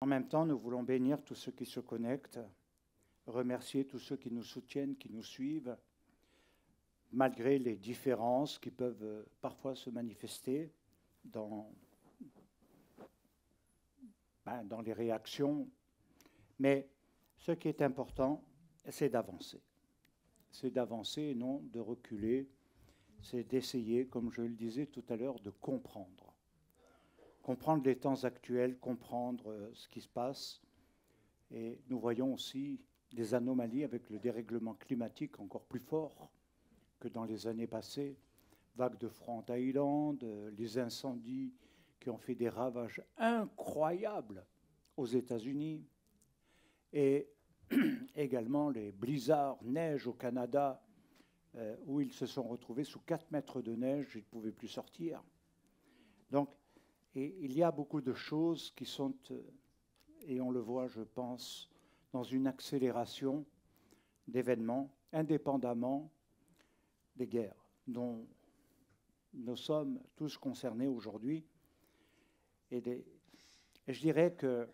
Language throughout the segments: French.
même temps, nous voulons bénir tous ceux qui se connectent, remercier tous ceux qui nous soutiennent, qui nous suivent, malgré les différences qui peuvent parfois se manifester dans les réactions. Mais ce qui est important, c'est d'avancer. C'est d'avancer et non de reculer. C'est d'essayer, comme je le disais tout à l'heure, de comprendre. Comprendre les temps actuels, comprendre ce qui se passe. Et nous voyons aussi des anomalies avec le dérèglement climatique encore plus fort que dans les années passées. Vagues de froid en Thaïlande, les incendies qui ont fait des ravages incroyables aux États-Unis, et également les blizzards, neige au Canada, où ils se sont retrouvés sous 4 mètres de neige, ils ne pouvaient plus sortir. Donc, et il y a beaucoup de choses qui sont, et on le voit, je pense, dans une accélération d'événements, indépendamment des guerres dont nous sommes tous concernés aujourd'hui. Et je dirais que,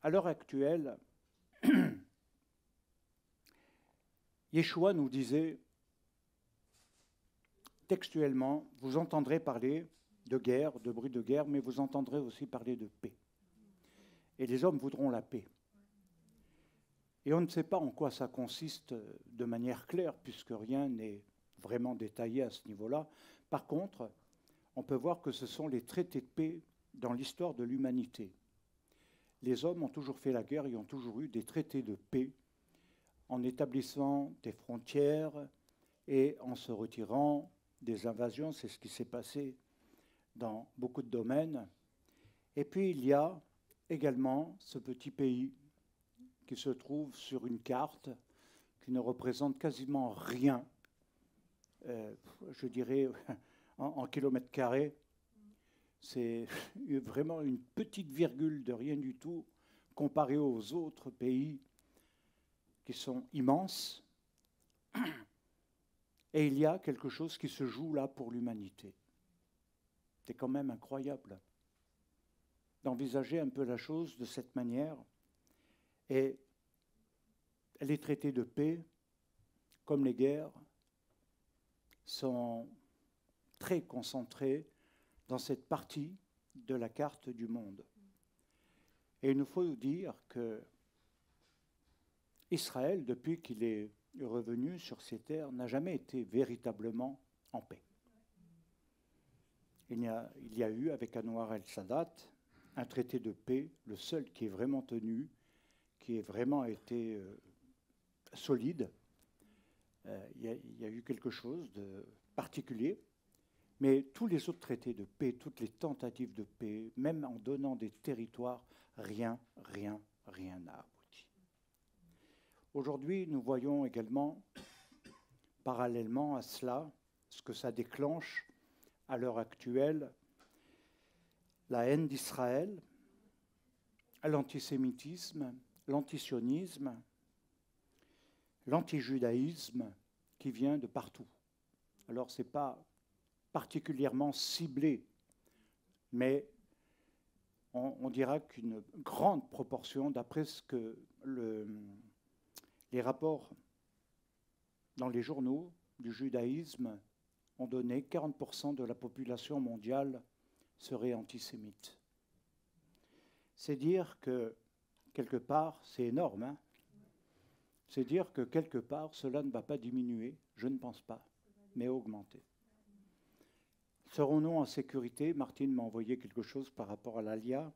à l'heure actuelle, Yeshua nous disait textuellement, vous entendrez parler de guerre, de bruit de guerre, mais vous entendrez aussi parler de paix. Et les hommes voudront la paix. Et on ne sait pas en quoi ça consiste de manière claire, puisque rien n'est vraiment détaillé à ce niveau-là. Par contre, on peut voir que ce sont les traités de paix dans l'histoire de l'humanité. Les hommes ont toujours fait la guerre et ont toujours eu des traités de paix en établissant des frontières et en se retirant des invasions. C'est ce qui s'est passé dans beaucoup de domaines. Et puis il y a également ce petit pays qui se trouve sur une carte qui ne représente quasiment rien, je dirais en kilomètres carrés. C'est vraiment une petite virgule de rien du tout comparé aux autres pays qui sont immenses. Et il y a quelque chose qui se joue là pour l'humanité. C'est quand même incroyable d'envisager un peu la chose de cette manière. Et les traités de paix, comme les guerres, sont très concentrés dans cette partie de la carte du monde. Et il nous faut dire que Israël, depuis qu'il est revenu sur ces terres, n'a jamais été véritablement en paix. Il y a eu, avec Anwar el-Sadat, un traité de paix, le seul qui est vraiment tenu, qui a vraiment été solide. Il y a eu quelque chose de particulier. Mais tous les autres traités de paix, toutes les tentatives de paix, même en donnant des territoires, rien n'a abouti. Aujourd'hui, nous voyons également, parallèlement à cela, ce que ça déclenche à l'heure actuelle, la haine d'Israël, l'antisémitisme, l'antisionisme, l'antijudaïsme qui vient de partout. Alors, ce n'est pas particulièrement ciblé, mais on dira qu'une grande proportion, d'après ce que les rapports dans les journaux du judaïsme ont donné, 40% de la population mondiale serait antisémite. C'est dire que, quelque part, c'est énorme, hein, c'est dire que, quelque part, cela ne va pas diminuer, je ne pense pas, mais augmenter. Serons-nous en sécurité? Martine m'a envoyé quelque chose par rapport à l'Alia,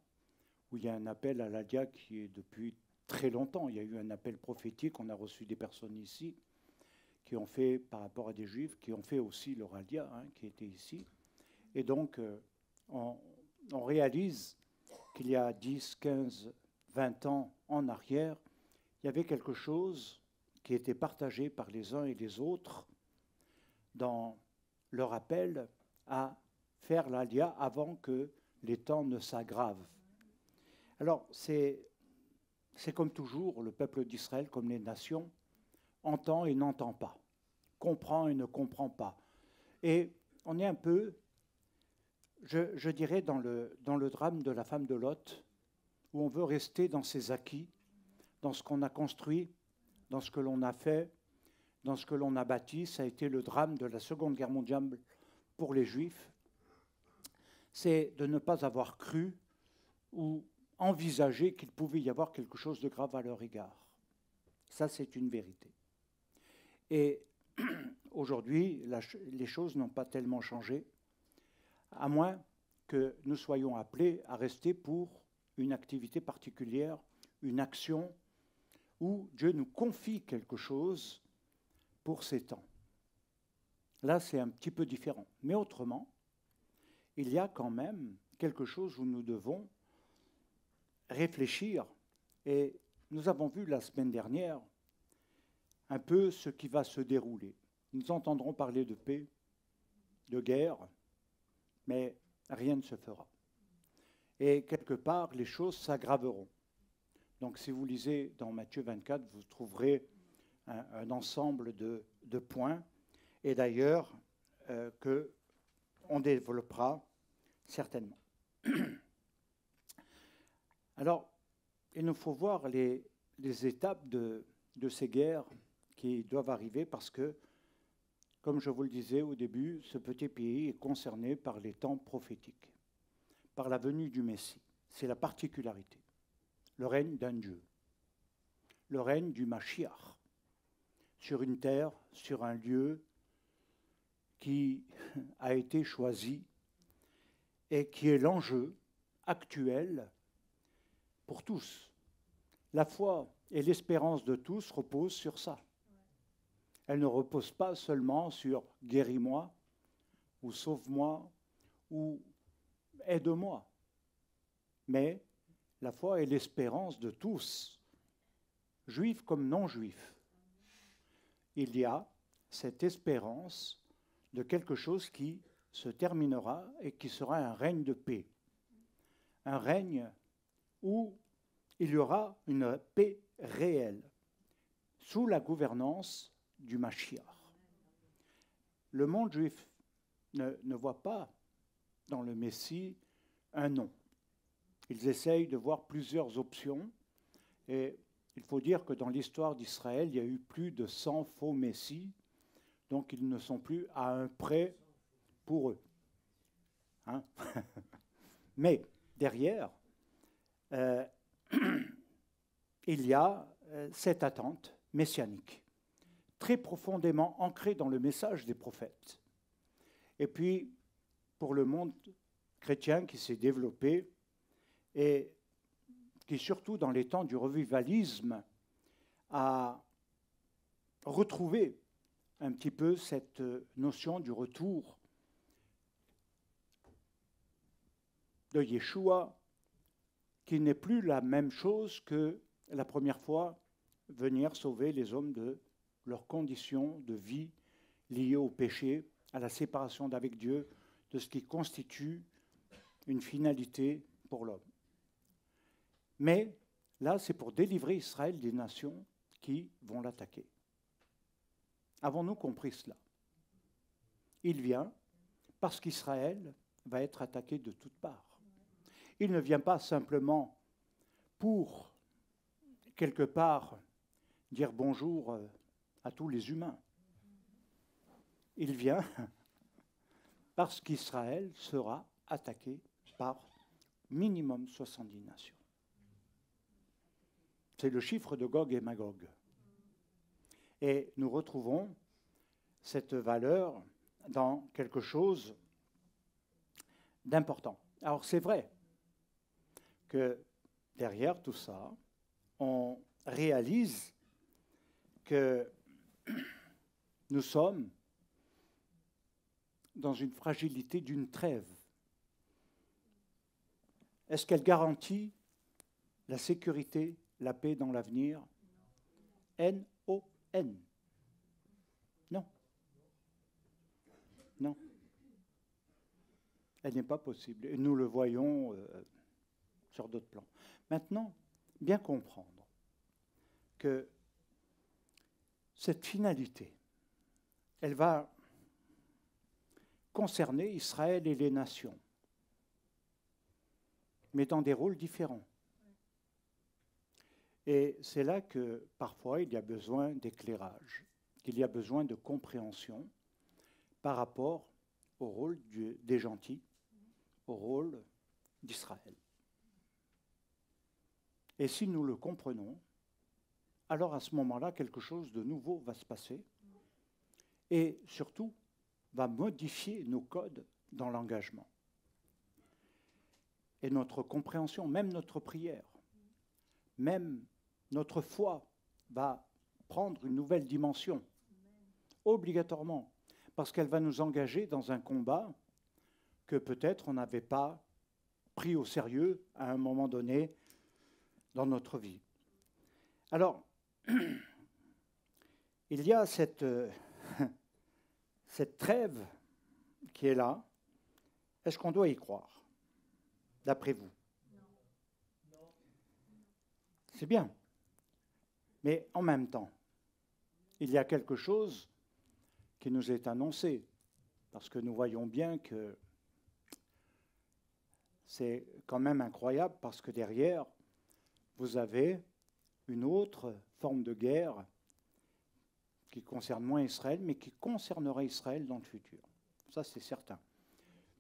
où il y a un appel à l'Alia qui est depuis très longtemps. Il y a eu un appel prophétique, on a reçu des personnes ici qui ont fait, par rapport à des Juifs, qui ont fait aussi leur Alia, hein, qui était ici. Et donc, on réalise qu'il y a 10, 15, 20 ans en arrière, il y avait quelque chose qui était partagé par les uns et les autres dans leur appel à faire l'Alia avant que les temps ne s'aggravent. Alors, c'est comme toujours, le peuple d'Israël, comme les nations, entend et n'entend pas, comprend et ne comprend pas. Et on est un peu, je dirais, dans le drame de la femme de Lot, où on veut rester dans ses acquis, dans ce qu'on a construit, dans ce que l'on a fait, dans ce que l'on a bâti. Ça a été le drame de la Seconde Guerre mondiale pour les Juifs. C'est de ne pas avoir cru ou envisagé qu'il pouvait y avoir quelque chose de grave à leur égard. Ça, c'est une vérité. Et aujourd'hui, les choses n'ont pas tellement changé, à moins que nous soyons appelés à rester pour une activité particulière, une action où Dieu nous confie quelque chose pour ces temps. Là, c'est un petit peu différent. Mais autrement, il y a quand même quelque chose où nous devons réfléchir. Et nous avons vu la semaine dernière un peu ce qui va se dérouler. Nous entendrons parler de paix, de guerre, mais rien ne se fera. Et quelque part, les choses s'aggraveront. Donc si vous lisez dans Matthieu 24, vous trouverez un ensemble de points, et d'ailleurs qu'on développera certainement. Alors, il nous faut voir les étapes de ces guerres qui doivent arriver parce que, comme je vous le disais au début, ce petit pays est concerné par les temps prophétiques, par la venue du Messie. C'est la particularité. Le règne d'un Dieu, le règne du Mashiach, sur une terre, sur un lieu qui a été choisi et qui est l'enjeu actuel pour tous. La foi et l'espérance de tous reposent sur ça. Elle ne repose pas seulement sur « guéris-moi » ou « sauve-moi » ou « aide-moi », mais la foi et l'espérance de tous, juifs comme non-juifs. Il y a cette espérance de quelque chose qui se terminera et qui sera un règne de paix. Un règne où il y aura une paix réelle, sous la gouvernance du Mashiach. Le monde juif ne voit pas dans le Messie un nom. Ils essayent de voir plusieurs options, et il faut dire que dans l'histoire d'Israël, il y a eu plus de 100 faux messies, donc ils ne sont plus à un près pour eux. Hein? Mais derrière, il y a cette attente messianique, très profondément ancrée dans le message des prophètes. Et puis, pour le monde chrétien qui s'est développé, et qui, surtout dans les temps du revivalisme, a retrouvé un petit peu cette notion du retour de Yeshua, qui n'est plus la même chose que la première fois venir sauver les hommes de leurs conditions de vie liées au péché, à la séparation d'avec Dieu, de ce qui constitue une finalité pour l'homme. Mais là, c'est pour délivrer Israël des nations qui vont l'attaquer. Avons-nous compris cela? Il vient parce qu'Israël va être attaqué de toutes parts. Il ne vient pas simplement pour, quelque part, dire bonjour à tous les humains. Il vient parce qu'Israël sera attaqué par minimum 70 nations. C'est le chiffre de Gog et Magog. Et nous retrouvons cette valeur dans quelque chose d'important. Alors c'est vrai que derrière tout ça, on réalise que nous sommes dans une fragilité d'une trêve. Est-ce qu'elle garantit la sécurité, la paix dans l'avenir? N-O-N. Non. Non. Elle n'est pas possible. Et nous le voyons sur d'autres plans. Maintenant, bien comprendre que cette finalité, elle va concerner Israël et les nations, mais dans des rôles différents. Et c'est là que parfois il y a besoin d'éclairage, qu'il y a besoin de compréhension par rapport au rôle des gentils, au rôle d'Israël. Et si nous le comprenons, alors à ce moment-là, quelque chose de nouveau va se passer et surtout va modifier nos codes dans l'engagement. Et notre compréhension, même notre prière, même notre foi va prendre une nouvelle dimension, obligatoirement, parce qu'elle va nous engager dans un combat que peut-être on n'avait pas pris au sérieux à un moment donné dans notre vie. Alors, il y a cette trêve qui est là. Est-ce qu'on doit y croire, d'après vous? Non. C'est bien. Mais en même temps, il y a quelque chose qui nous est annoncé, parce que nous voyons bien que c'est quand même incroyable, parce que derrière, vous avez une autre forme de guerre qui concerne moins Israël, mais qui concernera Israël dans le futur. Ça, c'est certain.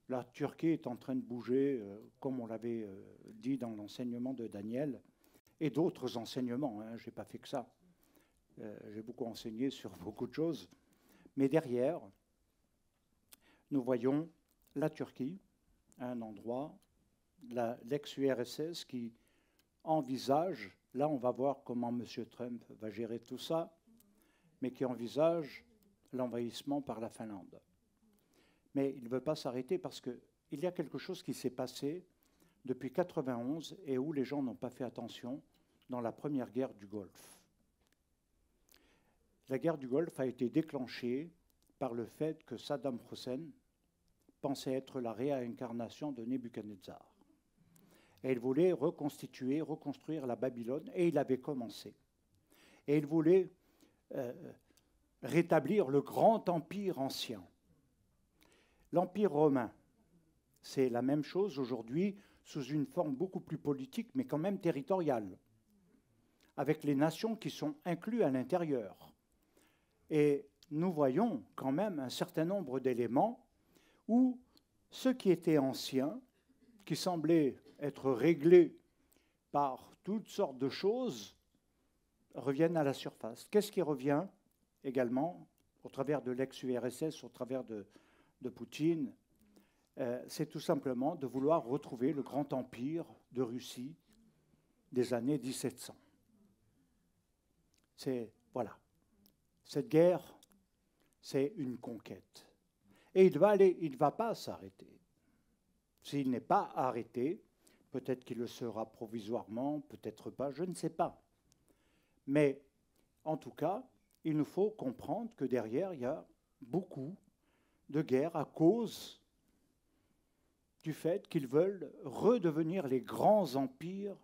La Turquie est en train de bouger, comme on l'avait dit dans l'enseignement de Daniel, et d'autres enseignements. Je n'ai pas fait que ça. J'ai beaucoup enseigné sur beaucoup de choses. Mais derrière, nous voyons la Turquie, à un endroit, l'ex-URSS qui envisage, là on va voir comment M. Trump va gérer tout ça, mais qui envisage l'envahissement par la Finlande. Mais il ne veut pas s'arrêter parce qu'il y a quelque chose qui s'est passé depuis 1991 et où les gens n'ont pas fait attention dans la première guerre du Golfe. La guerre du Golfe a été déclenchée par le fait que Saddam Hussein pensait être la réincarnation de Nebuchadnezzar. Et il voulait reconstruire la Babylone, et il avait commencé. Et il voulait rétablir le grand empire ancien. L'empire romain, c'est la même chose aujourd'hui, sous une forme beaucoup plus politique, mais quand même territoriale, avec les nations qui sont incluses à l'intérieur. Et nous voyons quand même un certain nombre d'éléments où ceux qui étaient anciens, qui semblaient être réglés par toutes sortes de choses, reviennent à la surface. Qu'est-ce qui revient également au travers de l'ex-URSS, au travers de Poutine? C'est tout simplement de vouloir retrouver le grand empire de Russie des années 1700. Voilà. Cette guerre, c'est une conquête. Et il ne va pas s'arrêter. S'il n'est pas arrêté, peut-être qu'il le sera provisoirement, peut-être pas, je ne sais pas. Mais en tout cas, il nous faut comprendre que derrière, il y a beaucoup de guerres à cause du fait qu'ils veulent redevenir les grands empires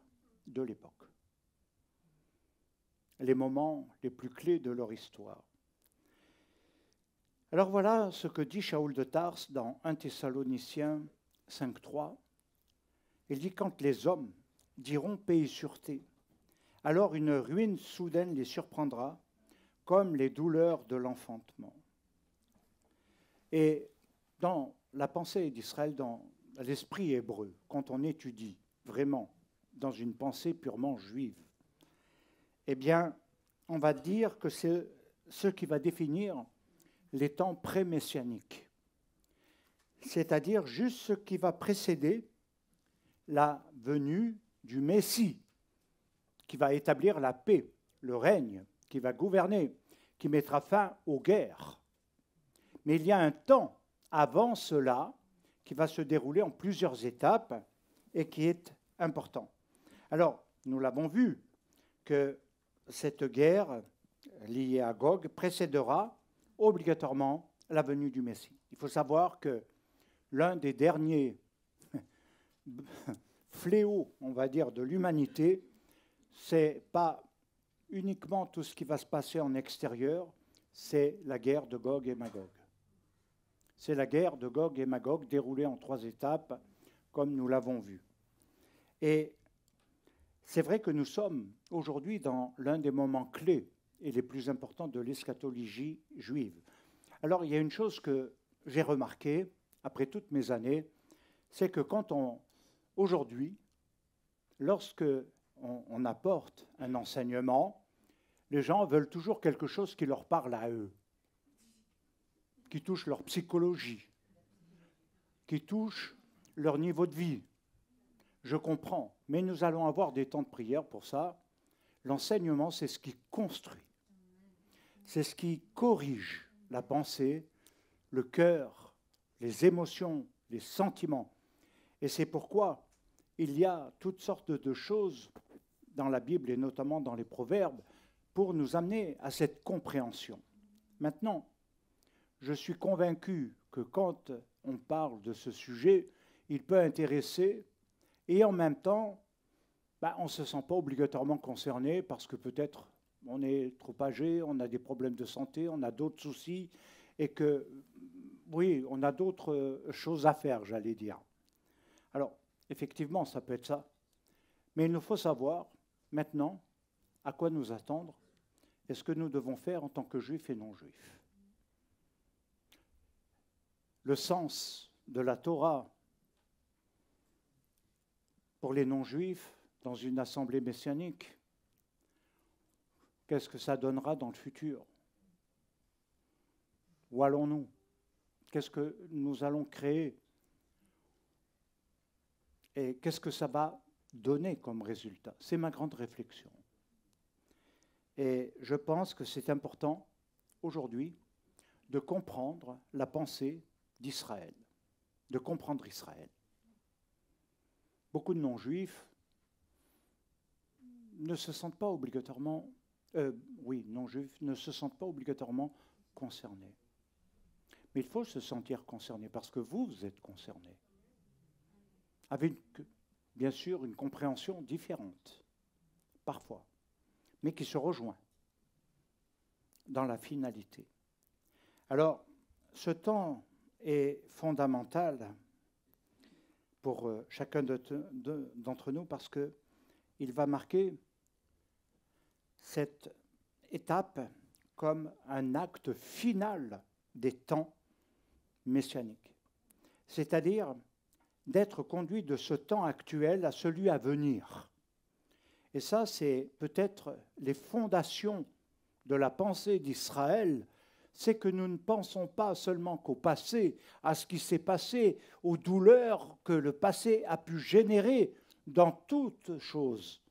de l'époque. Les moments les plus clés de leur histoire. Alors voilà ce que dit Shaoul de Tars dans 1 Thessaloniciens 5.3. Il dit « Quand les hommes diront paix et sûreté, alors une ruine soudaine les surprendra, comme les douleurs de l'enfantement. » Et dans la pensée d'Israël, dans l'esprit hébreu, quand on étudie vraiment dans une pensée purement juive, eh bien, on va dire que c'est ce qui va définir les temps pré-messianiques, c'est-à-dire juste ce qui va précéder la venue du Messie, qui va établir la paix, le règne, qui va gouverner, qui mettra fin aux guerres. Mais il y a un temps avant cela qui va se dérouler en plusieurs étapes et qui est important. Alors, nous l'avons vu que cette guerre liée à Gog précédera obligatoirement la venue du Messie. Il faut savoir que l'un des derniers fléaux, on va dire, de l'humanité, c'est pas uniquement tout ce qui va se passer en extérieur, c'est la guerre de Gog et Magog. C'est la guerre de Gog et Magog déroulée en 3 étapes, comme nous l'avons vu. Et c'est vrai que nous sommes aujourd'hui dans l'un des moments clés et les plus importants de l'eschatologie juive. Alors, il y a une chose que j'ai remarquée après toutes mes années, c'est que aujourd'hui, lorsque on apporte un enseignement, les gens veulent toujours quelque chose qui leur parle à eux, qui touche leur psychologie, qui touche leur niveau de vie. Je comprends, mais nous allons avoir des temps de prière pour ça. L'enseignement, c'est ce qui construit, c'est ce qui corrige la pensée, le cœur, les émotions, les sentiments. Et c'est pourquoi il y a toutes sortes de choses dans la Bible et notamment dans les Proverbes pour nous amener à cette compréhension. Maintenant, je suis convaincu que quand on parle de ce sujet, il peut intéresser et en même temps, on ne se sent pas obligatoirement concerné parce que peut-être on est trop âgé, on a des problèmes de santé, on a d'autres soucis et que, oui, on a d'autres choses à faire, j'allais dire. Alors, effectivement, ça peut être ça. Mais il nous faut savoir maintenant à quoi nous attendre et ce que nous devons faire en tant que juifs et non-juifs. Le sens de la Torah pour les non-juifs dans une assemblée messianique, qu'est-ce que ça donnera dans le futur? Où allons-nous? Qu'est-ce que nous allons créer? Et qu'est-ce que ça va donner comme résultat? C'est ma grande réflexion. Et je pense que c'est important aujourd'hui de comprendre la pensée d'Israël, de comprendre Israël. Beaucoup de non-juifs ne se sentent pas obligatoirement, non-juifs ne se sentent pas obligatoirement concernés. Mais il faut se sentir concerné parce que vous êtes concernés. Avec, bien sûr, une compréhension différente, parfois, mais qui se rejoint dans la finalité. Alors, ce temps est fondamental pour chacun d'entre nous parce qu'il va marquer cette étape comme un acte final des temps messianiques. C'est-à-dire d'être conduit de ce temps actuel à celui à venir. Et ça, c'est peut-être les fondations de la pensée d'Israël, c'est que nous ne pensons pas seulement qu'au passé, à ce qui s'est passé, aux douleurs que le passé a pu générer dans toutes choses.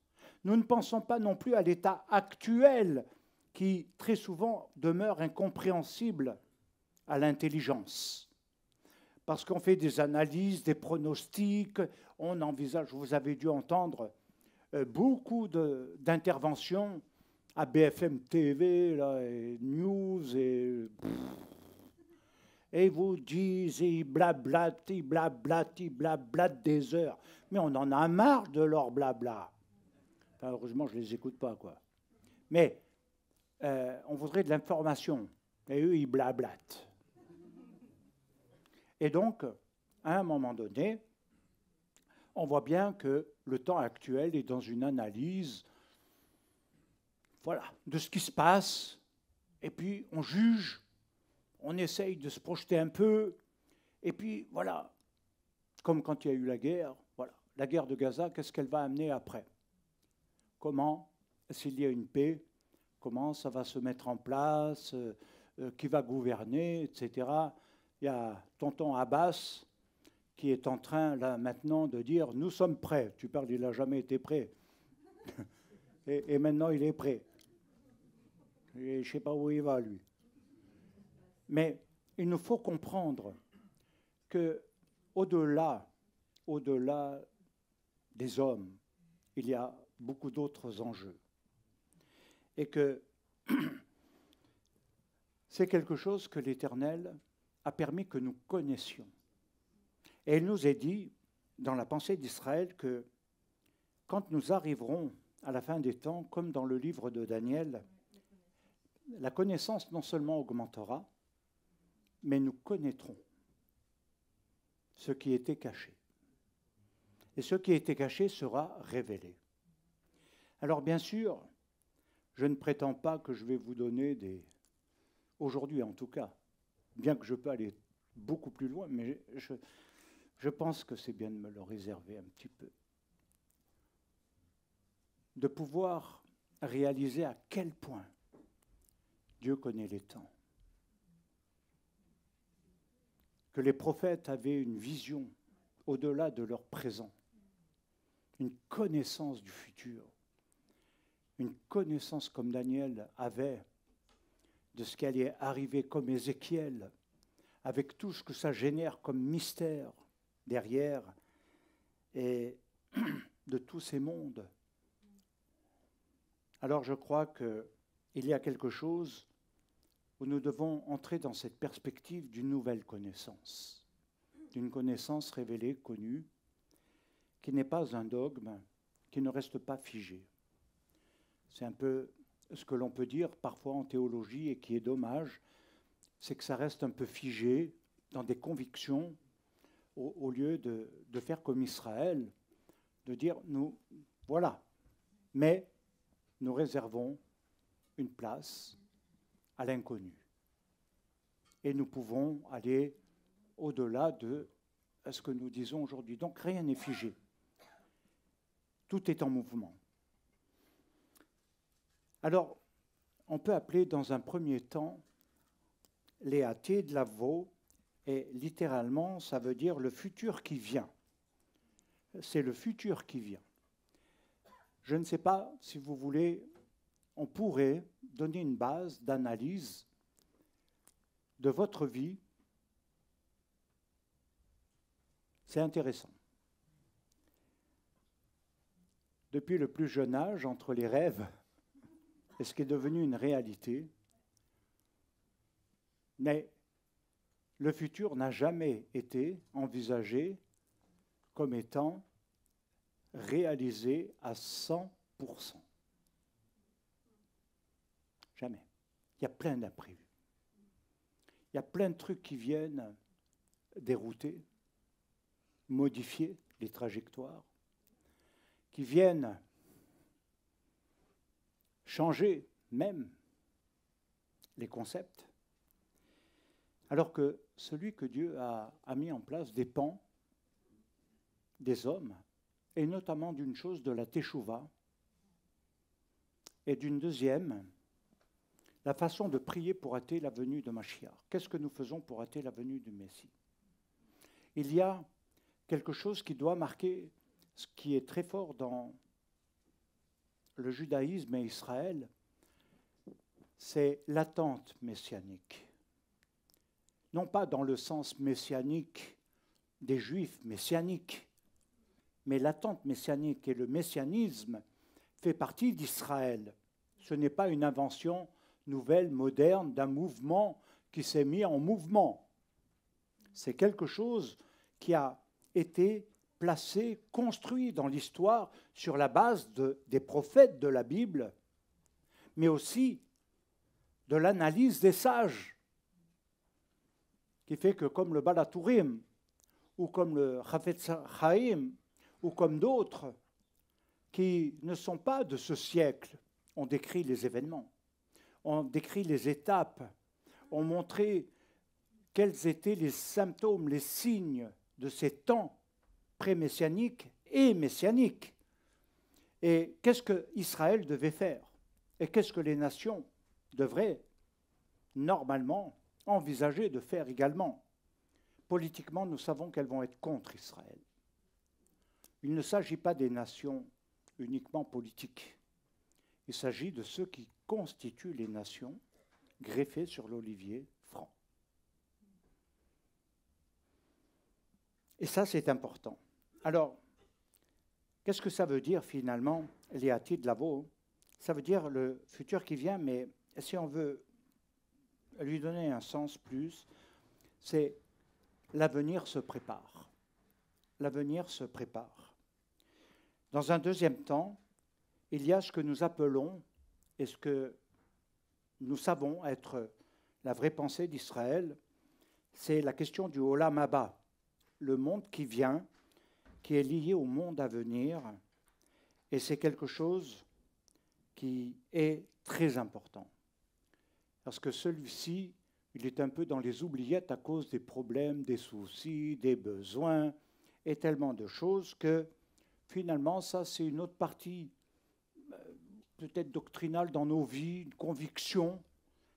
Nous ne pensons pas non plus à l'état actuel qui, très souvent, demeure incompréhensible à l'intelligence. Parce qu'on fait des analyses, des pronostics, on envisage, vous avez dû entendre beaucoup d'interventions à BFM TV, là, et News, et vous disent, ils blablatent des heures. Mais on en a marre de leur blabla. Enfin, heureusement, je ne les écoute pas, quoi. Mais on voudrait de l'information, et eux, ils blablatent. Et donc, à un moment donné, on voit bien que le temps actuel est dans une analyse de ce qui se passe, et puis on juge, on essaye de se projeter un peu, et puis voilà, comme quand il y a eu la guerre, la guerre de Gaza, qu'est-ce qu'elle va amener après? Comment, s'il y a une paix, comment ça va se mettre en place, qui va gouverner, etc. Il y a tonton Abbas qui est en train, là, maintenant, de dire « Nous sommes prêts ». Tu parles, il n'a jamais été prêt. et maintenant, il est prêt. Et je ne sais pas où il va, lui. Mais il nous faut comprendre qu'au-delà des hommes, il y a beaucoup d'autres enjeux. Et que c'est quelque chose que l'Éternel a permis que nous connaissions. Et il nous est dit, dans la pensée d'Israël, que quand nous arriverons à la fin des temps, comme dans le livre de Daniel, la connaissance non seulement augmentera, mais nous connaîtrons ce qui était caché. Et ce qui était caché sera révélé. Alors bien sûr, je ne prétends pas que je vais vous donner aujourd'hui en tout cas, bien que je peux aller beaucoup plus loin, mais je pense que c'est bien de me le réserver un petit peu. De pouvoir réaliser à quel point Dieu connaît les temps. Que les prophètes avaient une vision au-delà de leur présent, une connaissance du futur, une connaissance comme Daniel avait de ce qui allait arriver, comme Ézéchiel, avec tout ce que ça génère comme mystère derrière, et de tous ces mondes. Alors je crois qu'il y a quelque chose où nous devons entrer dans cette perspective d'une nouvelle connaissance, d'une connaissance révélée, connue, qui n'est pas un dogme, qui ne reste pas figé. C'est un peu ce que l'on peut dire parfois en théologie et qui est dommage, c'est que ça reste un peu figé dans des convictions au lieu de faire comme Israël, de dire nous, voilà, mais nous réservons une place à l'inconnu. Et nous pouvons aller au-delà de ce que nous disons aujourd'hui. Donc rien n'est figé. Tout est en mouvement. Alors, on peut appeler dans un premier temps l'éaté de Lavaux, et littéralement, ça veut dire le futur qui vient. C'est le futur qui vient. Je ne sais pas si vous voulez, on pourrait donner une base d'analyse de votre vie. C'est intéressant. Depuis le plus jeune âge, entre les rêves et ce qui est devenu une réalité, mais le futur n'a jamais été envisagé comme étant réalisé à 100%. Jamais. Il y a plein d'imprévus. Il y a plein de trucs qui viennent dérouter, modifier les trajectoires, qui viennent changer même les concepts, alors que celui que Dieu a mis en place dépend des hommes, et notamment d'une chose, de la Teshuvah, et d'une deuxième, la façon de prier pour hâter la venue de Mashiach. Qu'est-ce que nous faisons pour hâter la venue du Messie? Il y a quelque chose qui doit marquer, ce qui est très fort dans le judaïsme et Israël, c'est l'attente messianique. Non pas dans le sens messianique des Juifs messianiques, mais l'attente messianique et le messianisme fait partie d'Israël. Ce n'est pas une invention nouvelle, moderne, d'un mouvement qui s'est mis en mouvement. C'est quelque chose qui a été placé, construit dans l'histoire sur la base des prophètes de la Bible, mais aussi de l'analyse des sages, qui fait que comme le Baal HaTurim, ou comme le Chafetz Chaim, ou comme d'autres, qui ne sont pas de ce siècle, ont décrit les événements, ont décrit les étapes, ont montré quels étaient les symptômes, les signes de ces temps pré-messianiques et messianiques. Et qu'est-ce qu'Israël devait faire? Et qu'est-ce que les nations devraient normalement envisager de faire également? Politiquement, nous savons qu'elles vont être contre Israël. Il ne s'agit pas des nations uniquement politiques. Il s'agit de ceux qui constituent les nations greffées sur l'olivier franc. Et ça, c'est important. Alors, qu'est-ce que ça veut dire finalement, l'éati de Lavaux? Ça veut dire le futur qui vient, mais si on veut lui donner un sens plus, c'est l'avenir se prépare. L'avenir se prépare. Dans un deuxième temps, il y a ce que nous appelons, et ce que nous savons être la vraie pensée d'Israël, c'est la question du Olam Haba, le monde qui vient, qui est lié au monde à venir, et c'est quelque chose qui est très important. Parce que celui-ci, il est un peu dans les oubliettes à cause des problèmes, des soucis, des besoins et tellement de choses que finalement, ça, c'est une autre partie peut-être doctrinale dans nos vies, une conviction,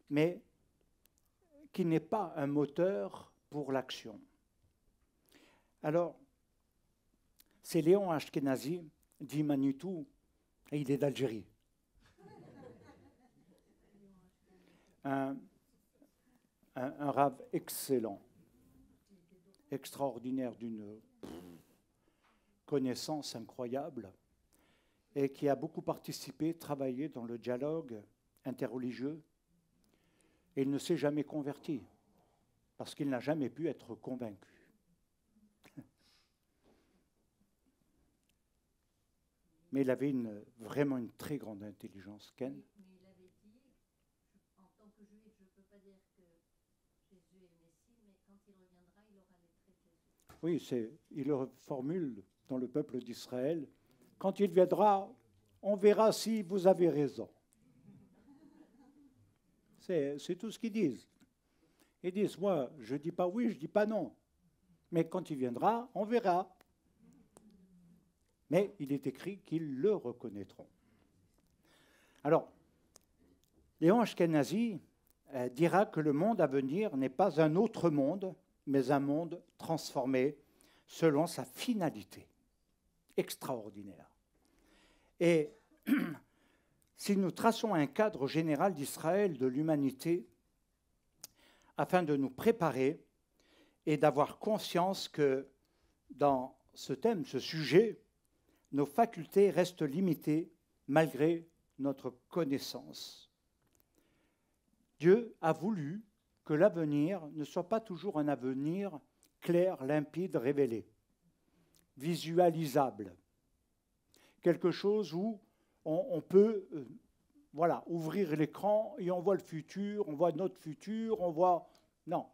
mais qui n'est pas un moteur pour l'action. Alors, c'est Léon Ashkenazi, dit Manitou, et il est d'Algérie. Un rave excellent, extraordinaire, d'une connaissance incroyable, et qui a beaucoup participé, travaillé dans le dialogue interreligieux, et il ne s'est jamais converti, parce qu'il n'a jamais pu être convaincu. Mais il avait vraiment une très grande intelligence, Ken. Mais il avait dit, en tant que juif, je ne peux pas dire que Jésus est le Messie, mais quand il reviendra, il aura les traits de Jésus. Oui, il le formule dans le peuple d'Israël. Quand il viendra, on verra si vous avez raison. C'est tout ce qu'ils disent. Ils disent, moi, je ne dis pas oui, je ne dis pas non. Mais quand il viendra, on verra. Mais il est écrit qu'ils le reconnaîtront. Alors, Léon Ashkenazi dira que le monde à venir n'est pas un autre monde, mais un monde transformé selon sa finalité extraordinaire. Et si nous traçons un cadre général d'Israël, de l'humanité, afin de nous préparer et d'avoir conscience que dans ce thème, ce sujet, nos facultés restent limitées malgré notre connaissance. Dieu a voulu que l'avenir ne soit pas toujours un avenir clair, limpide, révélé, visualisable. Quelque chose où on peut ouvrir l'écran et on voit le futur, on voit notre futur, on voit... Non,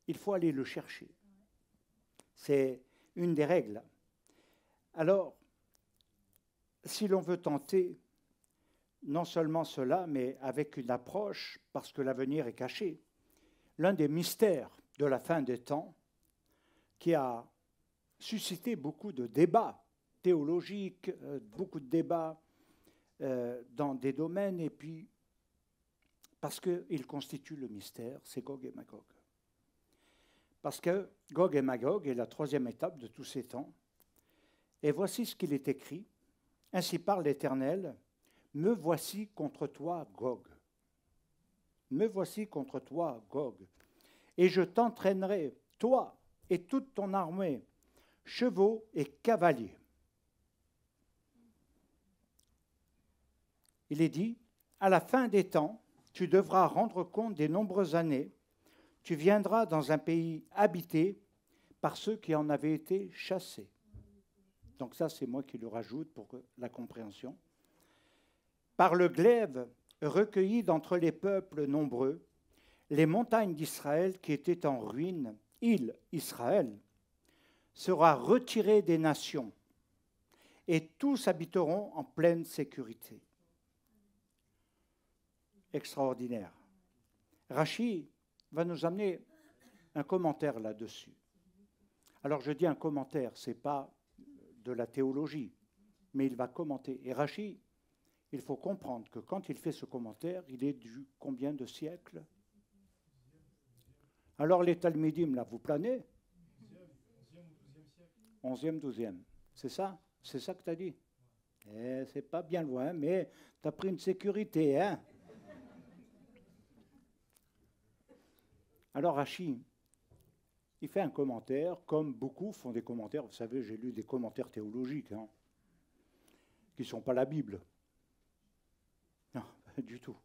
il faut aller le chercher. C'est une des règles. Alors, si l'on veut tenter non seulement cela, mais avec une approche, parce que l'avenir est caché, l'un des mystères de la fin des temps, qui a suscité beaucoup de débats théologiques, beaucoup de débats dans des domaines, et puis parce qu'il constitue le mystère, c'est Gog et Magog. Parce que Gog et Magog est la troisième étape de tous ces temps. Et voici ce qu'il est écrit. Ainsi parle l'Éternel, me voici contre toi, Gog. Me voici contre toi, Gog. Et je t'entraînerai, toi et toute ton armée, chevaux et cavaliers. Il est dit, à la fin des temps, tu devras rendre compte des nombreuses années. Tu viendras dans un pays habité par ceux qui en avaient été chassés. Donc ça, c'est moi qui le rajoute pour la compréhension. Par le glaive recueilli d'entre les peuples nombreux, les montagnes d'Israël qui étaient en ruine, île Israël, sera retirée des nations et tous habiteront en pleine sécurité. Extraordinaire. Rachi va nous amener un commentaire là-dessus. Alors je dis un commentaire, ce n'est pas de la théologie, mais il va commenter. Et Rachi, il faut comprendre que quand il fait ce commentaire, il est du combien de siècles? Alors les Talmidim, là, vous planez? 11e, 12e. C'est ça? C'est ça que tu as dit? Eh, c'est pas bien loin, mais tu as pris une sécurité, hein? Alors Rachi, il fait un commentaire, comme beaucoup font des commentaires. Vous savez, j'ai lu des commentaires théologiques, hein, qui ne sont pas la Bible. Non, pas du tout.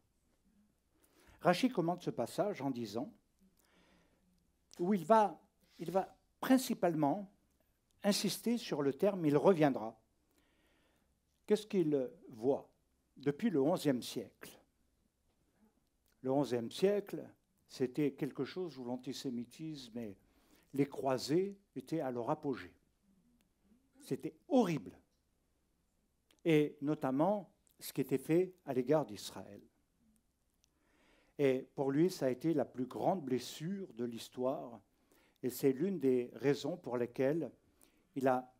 Rachi commente ce passage en disant, où il va principalement insister sur le terme « il reviendra ». Qu'est-ce qu'il voit depuis le XIe siècle? Le XIe siècle, c'était quelque chose où l'antisémitisme et les croisés étaient à leur apogée. C'était horrible. Et notamment ce qui était fait à l'égard d'Israël. Et pour lui, ça a été la plus grande blessure de l'histoire. Et c'est l'une des raisons pour lesquelles il a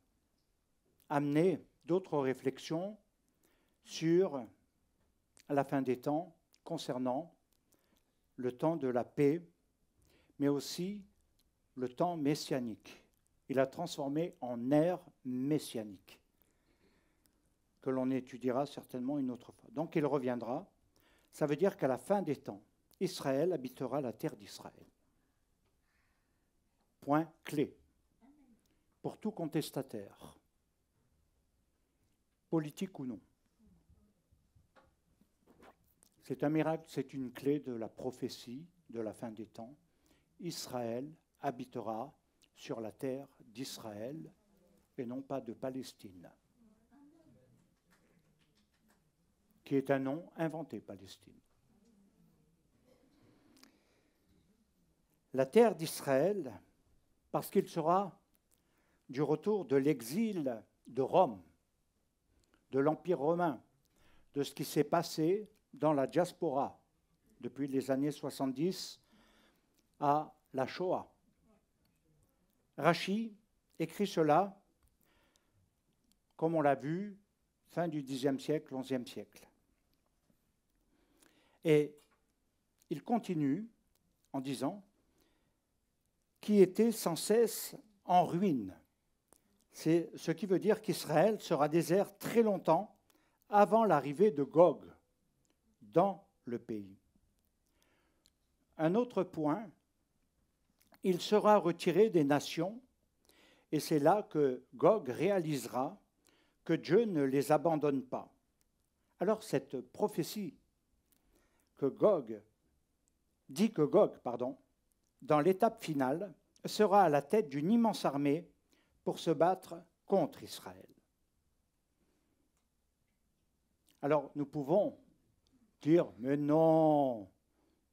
amené d'autres réflexions sur la fin des temps concernant le temps de la paix, mais aussi le temps messianique. Il a transformé en ère messianique, que l'on étudiera certainement une autre fois. Donc il reviendra. Ça veut dire qu'à la fin des temps, Israël habitera la terre d'Israël. Point clé pour tout contestataire, politique ou non. C'est un miracle, c'est une clé de la prophétie de la fin des temps. Israël habitera sur la terre d'Israël et non pas de Palestine, qui est un nom inventé, Palestine. La terre d'Israël, parce qu'il sera du retour de l'exil de Rome, de l'Empire romain, de ce qui s'est passé dans la diaspora depuis les années 70 à la Shoah. Rachi écrit cela, comme on l'a vu, fin du Xe siècle, XIe siècle. Et il continue en disant « qui était sans cesse en ruine ». C'est ce qui veut dire qu'Israël sera désert très longtemps avant l'arrivée de Gog dans le pays. Un autre point, il sera retiré des nations, et c'est là que Gog réalisera que Dieu ne les abandonne pas. Alors cette prophétie que Gog, dans l'étape finale, sera à la tête d'une immense armée pour se battre contre Israël. Alors nous pouvons dire, mais non,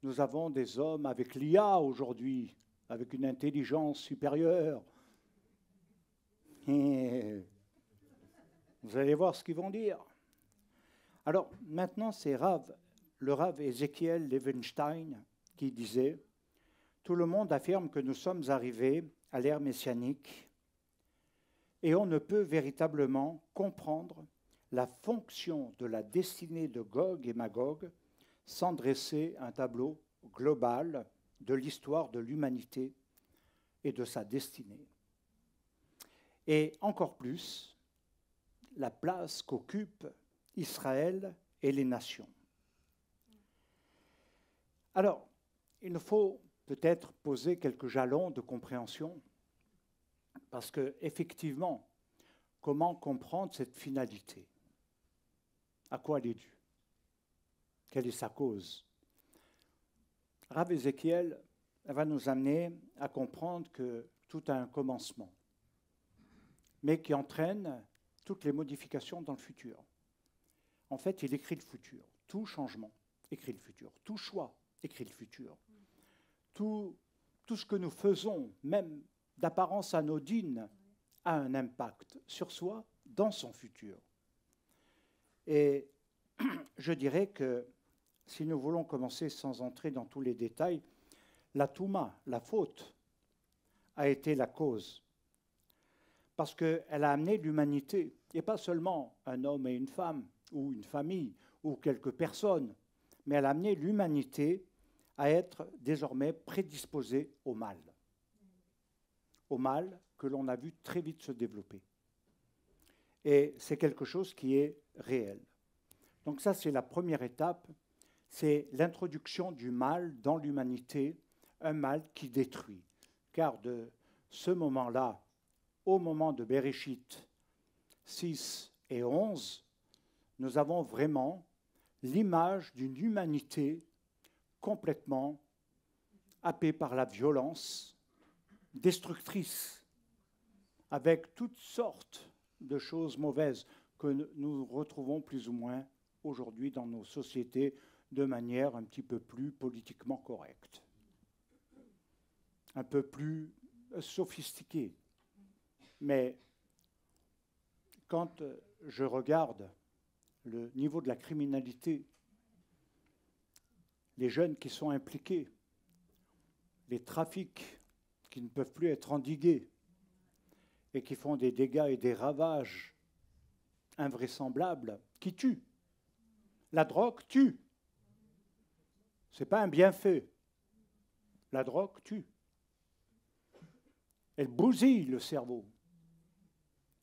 nous avons des hommes avec l'IA aujourd'hui, avec une intelligence supérieure. Et vous allez voir ce qu'ils vont dire. Alors maintenant, c'est le Rav Ézéchiel Levenstein qui disait « Tout le monde affirme que nous sommes arrivés à l'ère messianique et on ne peut véritablement comprendre la fonction de la destinée de Gog et Magog sans dresser un tableau global de l'histoire de l'humanité et de sa destinée. Et encore plus, la place qu'occupent Israël et les nations. Alors, il nous faut peut-être poser quelques jalons de compréhension, parce que, effectivement, comment comprendre cette finalité? À quoi elle est due? Quelle est sa cause? Rav Ézéchiel va nous amener à comprendre que tout a un commencement, mais qui entraîne toutes les modifications dans le futur. En fait, il écrit le futur. Tout changement écrit le futur. Tout choix écrit le futur. Tout ce que nous faisons, même d'apparence anodine, a un impact sur soi dans son futur. Et je dirais que si nous voulons commencer sans entrer dans tous les détails, la Touma, la faute, a été la cause. Parce qu'elle a amené l'humanité, et pas seulement un homme et une femme, ou une famille, ou quelques personnes, mais elle a amené l'humanité à être désormais prédisposée au mal que l'on a vu très vite se développer. Et c'est quelque chose qui est réel. Donc ça, c'est la première étape, c'est l'introduction du mal dans l'humanité, un mal qui détruit. Car de ce moment-là, au moment de Bereshit 6 et 11, nous avons vraiment l'image d'une humanité complètement happée par la violence, destructrice, avec toutes sortes de choses mauvaises que nous retrouvons plus ou moins aujourd'hui dans nos sociétés de manière un petit peu plus politiquement correcte, un peu plus sophistiquée. Mais quand je regarde le niveau de la criminalité, les jeunes qui sont impliqués, les trafics qui ne peuvent plus être endigués et qui font des dégâts et des ravages invraisemblables, qui tuent. La drogue tue. Ce n'est pas un bienfait. La drogue tue. Elle bousille le cerveau.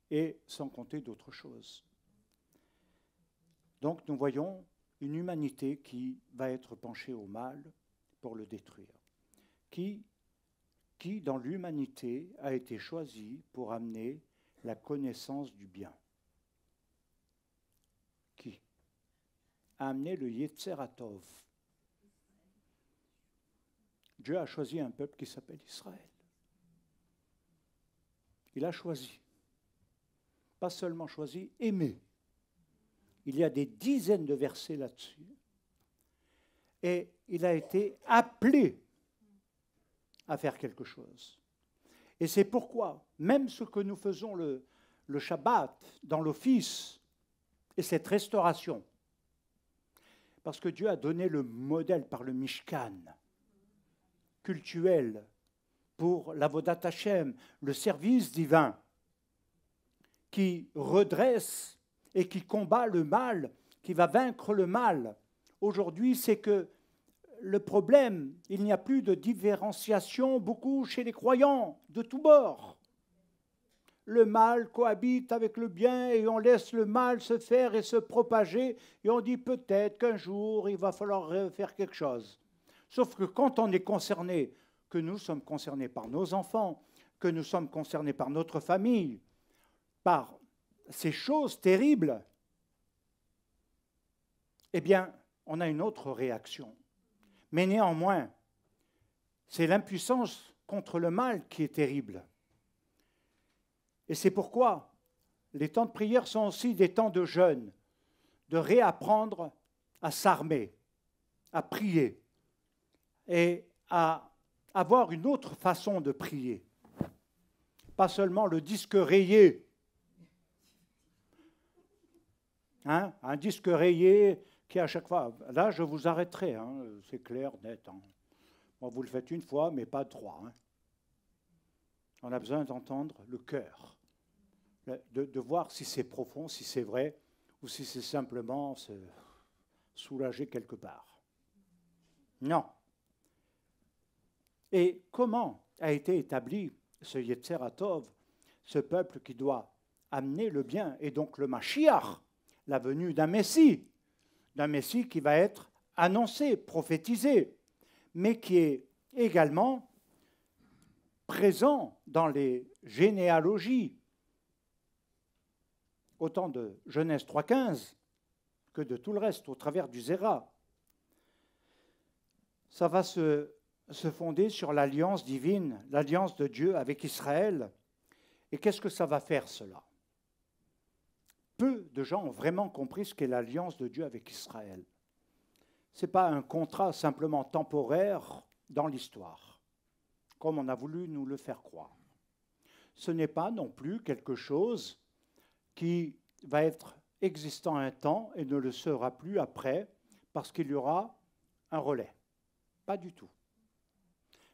Et sans compter d'autres choses. Donc nous voyons une humanité qui va être penchée au mal pour le détruire. Qui dans l'humanité, a été choisie pour amener la connaissance du bien. Qui a amené le Yetzer HaTov. Dieu a choisi un peuple qui s'appelle Israël. Il a choisi. Pas seulement choisi, aimé. Il y a des dizaines de versets là-dessus. Et il a été appelé à faire quelque chose. Et c'est pourquoi, même ce que nous faisons le Shabbat, dans l'office, et cette restauration, parce que Dieu a donné le modèle par le Mishkan, cultuel, pour l'Avodat Hashem, le service divin, qui redresse et qui combat le mal, qui va vaincre le mal. Aujourd'hui, c'est que le problème, il n'y a plus de différenciation beaucoup chez les croyants, de tous bords. Le mal cohabite avec le bien et on laisse le mal se faire et se propager et on dit peut-être qu'un jour, il va falloir faire quelque chose. Sauf que quand on est concerné, que nous sommes concernés par nos enfants, que nous sommes concernés par notre famille, par ces choses terribles, eh bien, on a une autre réaction. Mais néanmoins, c'est l'impuissance contre le mal qui est terrible. Et c'est pourquoi les temps de prière sont aussi des temps de jeûne, de réapprendre à s'armer, à prier et à avoir une autre façon de prier. Pas seulement le disque rayé. Un disque rayé qui à chaque fois, là je vous arrêterai, c'est clair, net. Moi, vous le faites une fois, mais pas trois. On a besoin d'entendre le cœur, de voir si c'est profond, si c'est vrai, ou si c'est simplement se soulager quelque part. Non. Et comment a été établi ce Yetzer HaTov, ce peuple qui doit amener le bien, et donc le Mashiach, la venue d'un Messie qui va être annoncé, prophétisé, mais qui est également présent dans les généalogies, autant de Genèse 3.15 que de tout le reste, au travers du Zéra. Ça va se fonder sur l'alliance divine, l'alliance de Dieu avec Israël. Et qu'est-ce que ça va faire, cela ? Peu de gens ont vraiment compris ce qu'est l'alliance de Dieu avec Israël. Ce n'est pas un contrat simplement temporaire dans l'histoire, comme on a voulu nous le faire croire. Ce n'est pas non plus quelque chose qui va être existant un temps et ne le sera plus après, parce qu'il y aura un relais. Pas du tout.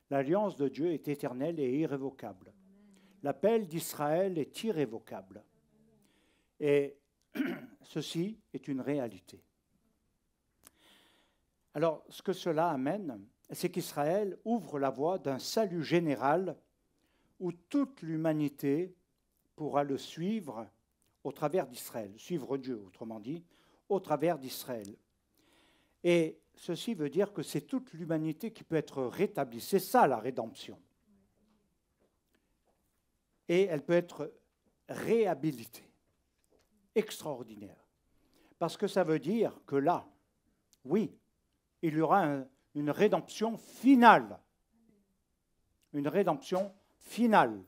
L'alliance de Dieu est éternelle et irrévocable. L'appel d'Israël est irrévocable. Et ceci est une réalité. Alors, ce que cela amène, c'est qu'Israël ouvre la voie d'un salut général où toute l'humanité pourra le suivre au travers d'Israël, suivre Dieu, autrement dit, au travers d'Israël. Et ceci veut dire que c'est toute l'humanité qui peut être rétablie. C'est ça la rédemption. Et elle peut être réhabilitée. Extraordinaire. Parce que ça veut dire que là, oui, il y aura une rédemption finale. Une rédemption finale.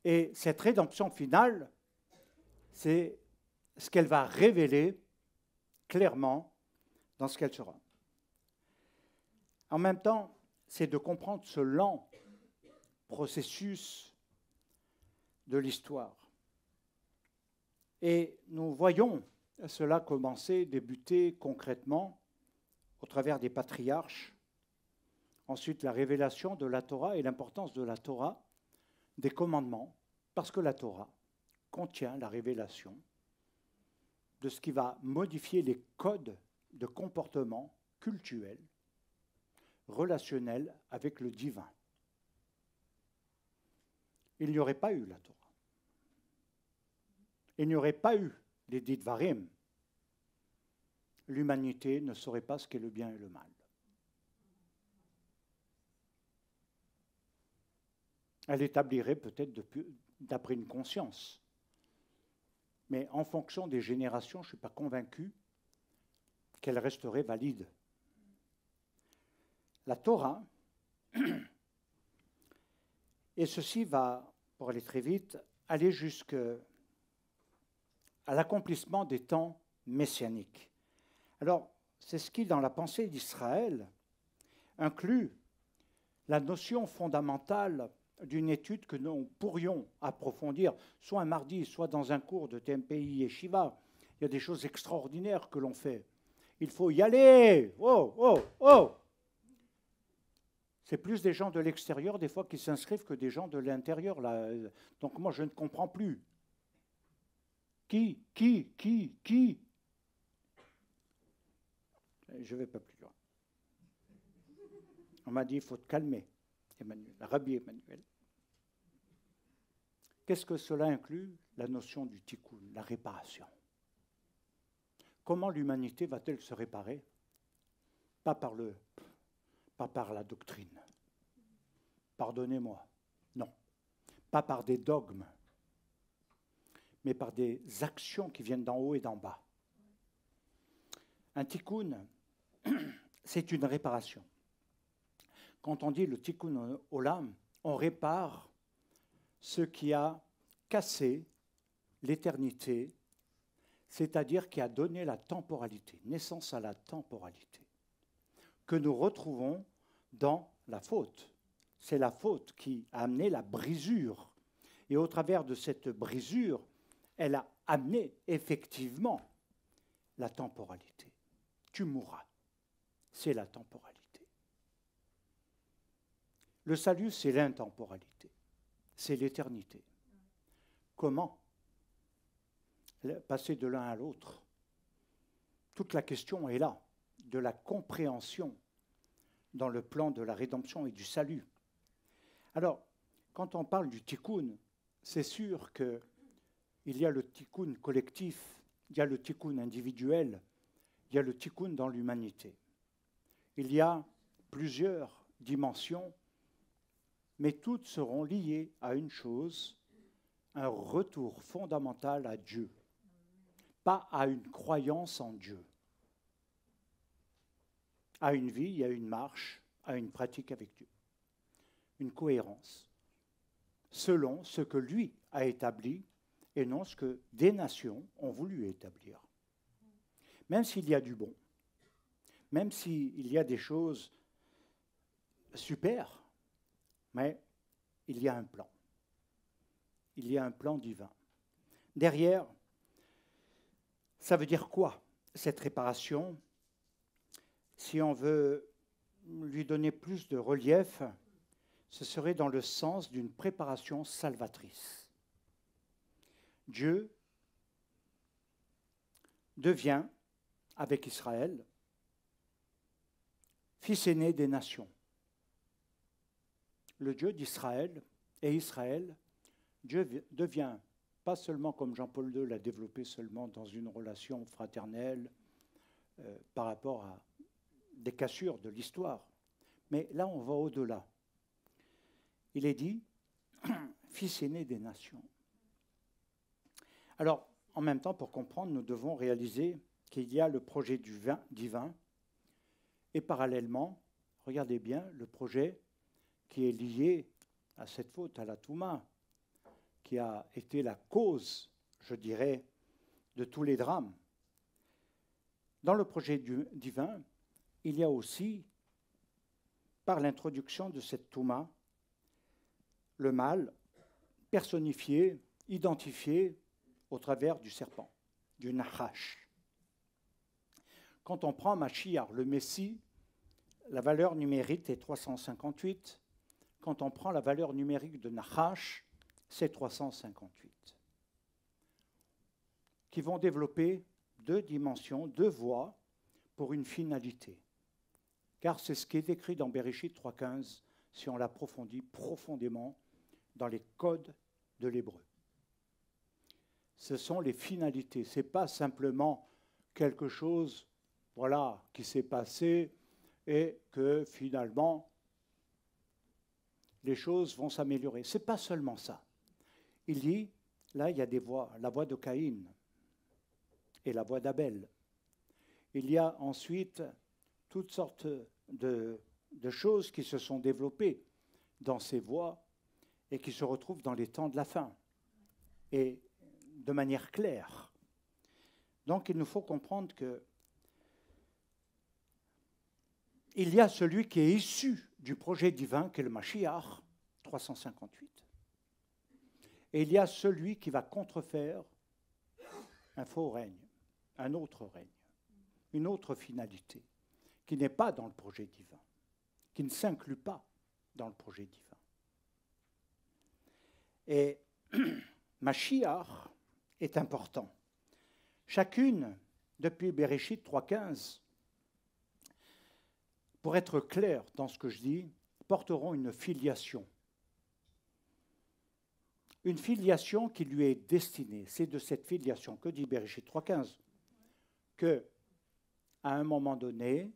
Et cette rédemption finale, c'est ce qu'elle va révéler clairement dans ce qu'elle sera. En même temps, c'est de comprendre ce lent processus de l'histoire. Et nous voyons cela commencer, débuter concrètement au travers des patriarches. Ensuite, la révélation de la Torah et l'importance de la Torah, des commandements, parce que la Torah contient la révélation de ce qui va modifier les codes de comportement cultuel, relationnel avec le divin. Il n'y aurait pas eu la Torah. Il n'y aurait pas eu les Dvarim. L'humanité ne saurait pas ce qu'est le bien et le mal. Elle établirait peut-être d'après une conscience. Mais en fonction des générations, je ne suis pas convaincu qu'elle resterait valide. La Torah, et ceci va, pour aller très vite, aller jusqu'à l'accomplissement des temps messianiques. Alors, c'est ce qui, dans la pensée d'Israël, inclut la notion fondamentale d'une étude que nous pourrions approfondir, soit un mardi, soit dans un cours de TMPI et Shiva. Il y a des choses extraordinaires que l'on fait. Il faut y aller. Oh, oh, oh. C'est plus des gens de l'extérieur, des fois, qui s'inscrivent que des gens de l'intérieur. Là. Donc moi, je ne comprends plus. Qui Je ne vais pas plus loin. On m'a dit, il faut te calmer, Emmanuel, Rabbi Emmanuel. Qu'est-ce que cela inclut? La notion du tikkun, la réparation. Comment l'humanité va-t-elle se réparer? Pas par la doctrine. Pardonnez-moi. Non. Pas par des dogmes, mais par des actions qui viennent d'en haut et d'en bas. Un tikkun, c'est une réparation. Quand on dit le tikkun olam, on répare ce qui a cassé l'éternité, c'est-à-dire qui a donné la temporalité, naissance à la temporalité, que nous retrouvons dans la faute. C'est la faute qui a amené la brisure. Et au travers de cette brisure, elle a amené effectivement la temporalité. Tu mourras. C'est la temporalité. Le salut, c'est l'intemporalité. C'est l'éternité. Comment passer de l'un à l'autre? Toute la question est là, de la compréhension dans le plan de la rédemption et du salut. Alors, quand on parle du tikkun, c'est sûr qu'il y a le tikkun collectif, il y a le tikkun individuel, il y a le tikkun dans l'humanité. Il y a plusieurs dimensions, mais toutes seront liées à une chose, un retour fondamental à Dieu, pas à une croyance en Dieu, à une vie, à une marche, à une pratique avec Dieu, une cohérence, selon ce que lui a établi et non ce que des nations ont voulu établir. Même s'il y a du bon, même s'il y a des choses super, mais il y a un plan. Il y a un plan divin. Derrière, ça veut dire quoi, cette réparation? Si on veut lui donner plus de relief, ce serait dans le sens d'une préparation salvatrice. Dieu devient, avec Israël, fils aîné des nations. Le Dieu d'Israël et Israël, Dieu devient, pas seulement comme Jean-Paul II l'a développé seulement dans une relation fraternelle par rapport à des cassures de l'histoire, mais là on va au-delà. Il est dit, fils aîné des nations. Alors, en même temps, pour comprendre, nous devons réaliser qu'il y a le projet divin et parallèlement, regardez bien, le projet qui est lié à cette faute, à la Touma, qui a été la cause, je dirais, de tous les drames. Dans le projet divin, il y a aussi, par l'introduction de cette Touma, le mal personnifié, identifié au travers du serpent, du Nachash. Quand on prend Mashiach, le Messie, la valeur numérique est 358. Quand on prend la valeur numérique de Nachash, c'est 358. Qui vont développer 2 dimensions, 2 voies pour une finalité. Car c'est ce qui est écrit dans Bereshit 3.15, si on l'approfondit profondément dans les codes de l'hébreu. Ce sont les finalités. Ce n'est pas simplement quelque chose qui s'est passé et que finalement les choses vont s'améliorer. Ce n'est pas seulement ça. Il dit, là il y a des voix, la voix de Caïn et la voix d'Abel. Il y a ensuite toutes sortes de choses qui se sont développées dans ces voies et qui se retrouvent dans les temps de la fin, et de manière claire. Donc il nous faut comprendre que il y a celui qui est issu du projet divin, qui est le Mashiach, 358. Et il y a celui qui va contrefaire un faux règne, un autre règne, une autre finalité, qui n'est pas dans le projet divin, qui ne s'inclut pas dans le projet divin. Et Mashiach est important. Chacune, depuis Bereshit 3.15, pour être clair dans ce que je dis, porteront une filiation. Une filiation qui lui est destinée. C'est de cette filiation, que dit Bereshit 3.15, que, à un moment donné,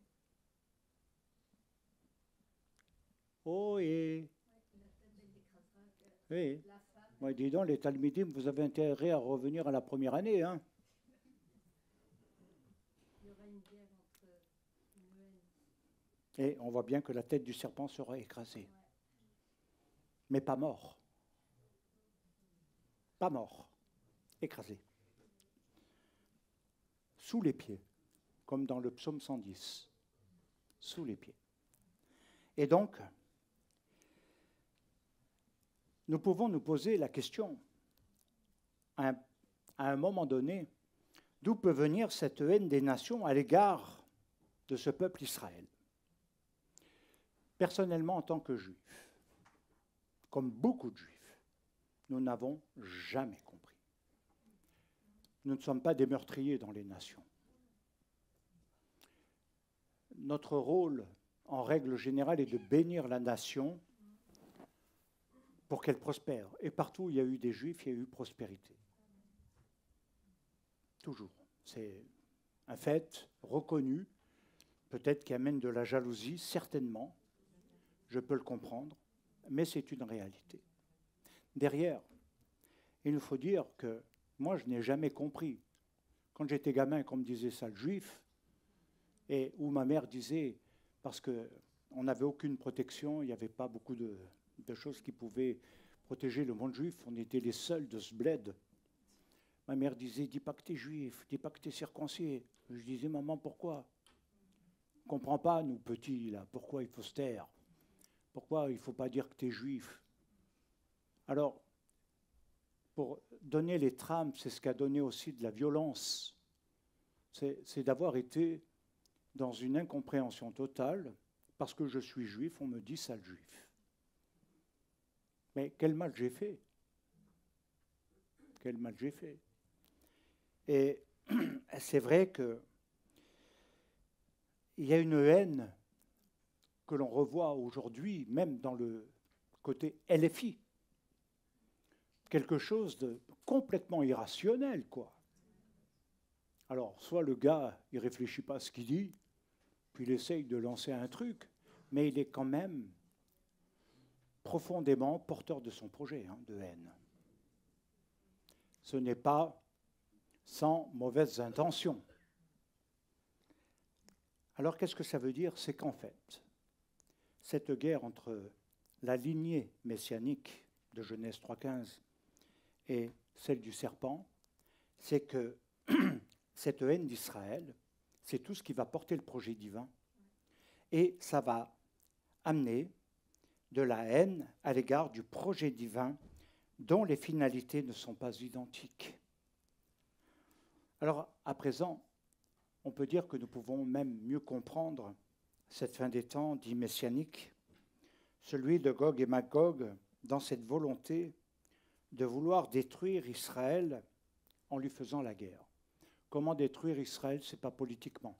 oui, moi, dis donc, les Talmidim, vous avez intérêt à revenir à la première année, hein. Et on voit bien que la tête du serpent sera écrasée. Mais pas mort. Pas mort. Écrasé. Sous les pieds, comme dans le psaume 110. Sous les pieds. Et donc, nous pouvons nous poser la question, à un moment donné, d'où peut venir cette haine des nations à l'égard de ce peuple Israël. Personnellement, en tant que juif, comme beaucoup de juifs, nous n'avons jamais compris. Nous ne sommes pas des meurtriers dans les nations. Notre rôle, en règle générale, est de bénir la nation pour qu'elle prospère. Et partout où il y a eu des juifs, il y a eu prospérité. Toujours. C'est un fait reconnu, peut-être qui amène de la jalousie, certainement. Je peux le comprendre, mais c'est une réalité. Derrière, il nous faut dire que moi, je n'ai jamais compris. Quand j'étais gamin, qu'on me disait ça, le juif, et où ma mère disait, parce qu'on n'avait aucune protection, il n'y avait pas beaucoup de choses qui pouvaient protéger le monde juif, on était les seuls de ce bled. Ma mère disait, dis pas que tu es juif, dis pas que tu es circoncis. Je disais, maman, pourquoi? On ne comprend pas, nous petits, là, pourquoi il faut se taire? Pourquoi il ne faut pas dire que tu es juif? Alors, pour donner les trames, c'est ce qui a donné aussi de la violence. C'est d'avoir été dans une incompréhension totale. Parce que je suis juif, on me dit sale juif. Mais quel mal j'ai fait? Quel mal j'ai fait? Et c'est vrai qu'il y a une haine que l'on revoit aujourd'hui, même dans le côté LFI. Quelque chose de complètement irrationnel, quoi. Alors, soit le gars, il ne réfléchit pas à ce qu'il dit, puis il essaye de lancer un truc, mais il est quand même profondément porteur de son projet, de haine. Ce n'est pas sans mauvaises intentions. Alors, qu'est-ce que ça veut dire? C'est qu'en fait, cette guerre entre la lignée messianique de Genèse 3.15 et celle du serpent, c'est que cette haine d'Israël, c'est tout ce qui va porter le projet divin, et ça va amener de la haine à l'égard du projet divin dont les finalités ne sont pas identiques. Alors, à présent, on peut dire que nous pouvons même mieux comprendre cette fin des temps dit messianique, celui de Gog et Magog, dans cette volonté de vouloir détruire Israël en lui faisant la guerre. Comment détruire Israël? Ce n'est pas politiquement,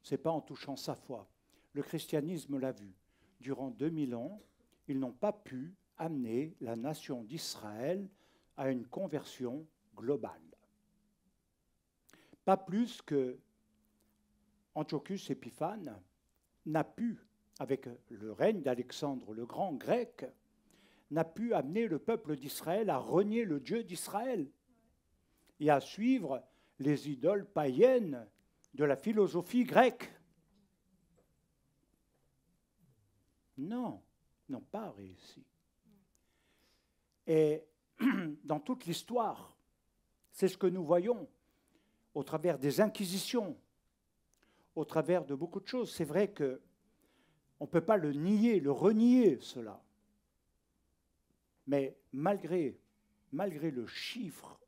ce n'est pas en touchant sa foi. Le christianisme l'a vu. Durant 2000 ans, ils n'ont pas pu amener la nation d'Israël à une conversion globale. Pas plus que Antiochus Épiphane n'a pu, avec le règne d'Alexandre le Grand grec, n'a pu amener le peuple d'Israël à renier le Dieu d'Israël et à suivre les idoles païennes de la philosophie grecque. Non, ils n'ont pas réussi. Et dans toute l'histoire, c'est ce que nous voyons au travers des inquisitions, au travers de beaucoup de choses. C'est vrai qu'on ne peut pas le nier, le renier, cela. Mais malgré le chiffre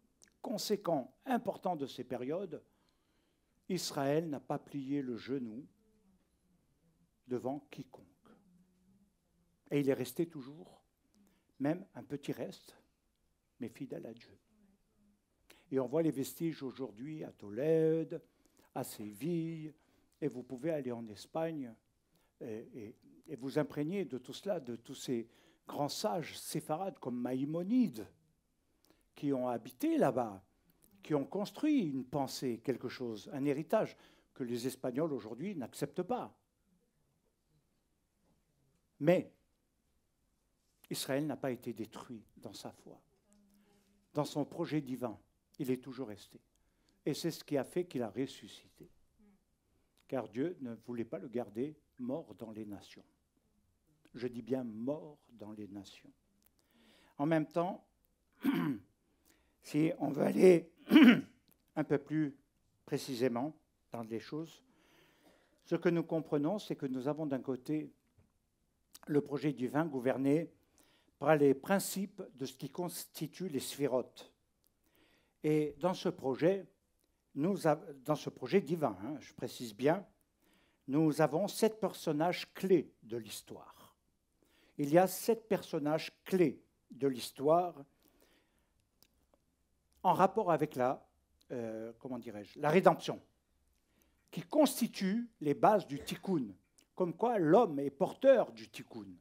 conséquent, important de ces périodes, Israël n'a pas plié le genou devant quiconque. Et il est resté toujours, même un petit reste, mais fidèle à Dieu. Et on voit les vestiges aujourd'hui à Tolède, à Séville, et vous pouvez aller en Espagne et vous imprégner de tout cela, de tous ces grands sages séfarades comme Maïmonide, qui ont habité là-bas, qui ont construit une pensée, quelque chose, un héritage que les Espagnols aujourd'hui n'acceptent pas. Mais Israël n'a pas été détruit dans sa foi. Dans son projet divin, il est toujours resté. Et c'est ce qui a fait qu'il a ressuscité. Car Dieu ne voulait pas le garder mort dans les nations. Je dis bien mort dans les nations. En même temps, si on veut aller un peu plus précisément dans les choses, ce que nous comprenons, c'est que nous avons d'un côté le projet divin gouverné par les principes de ce qui constitue les sphérotes. Et dans ce projet divin, je précise bien, nous avons 7 personnages clés de l'histoire. Il y a 7 personnages clés de l'histoire en rapport avec la rédemption, qui constituent les bases du tikkun. Comme quoi l'homme est porteur du tikkun,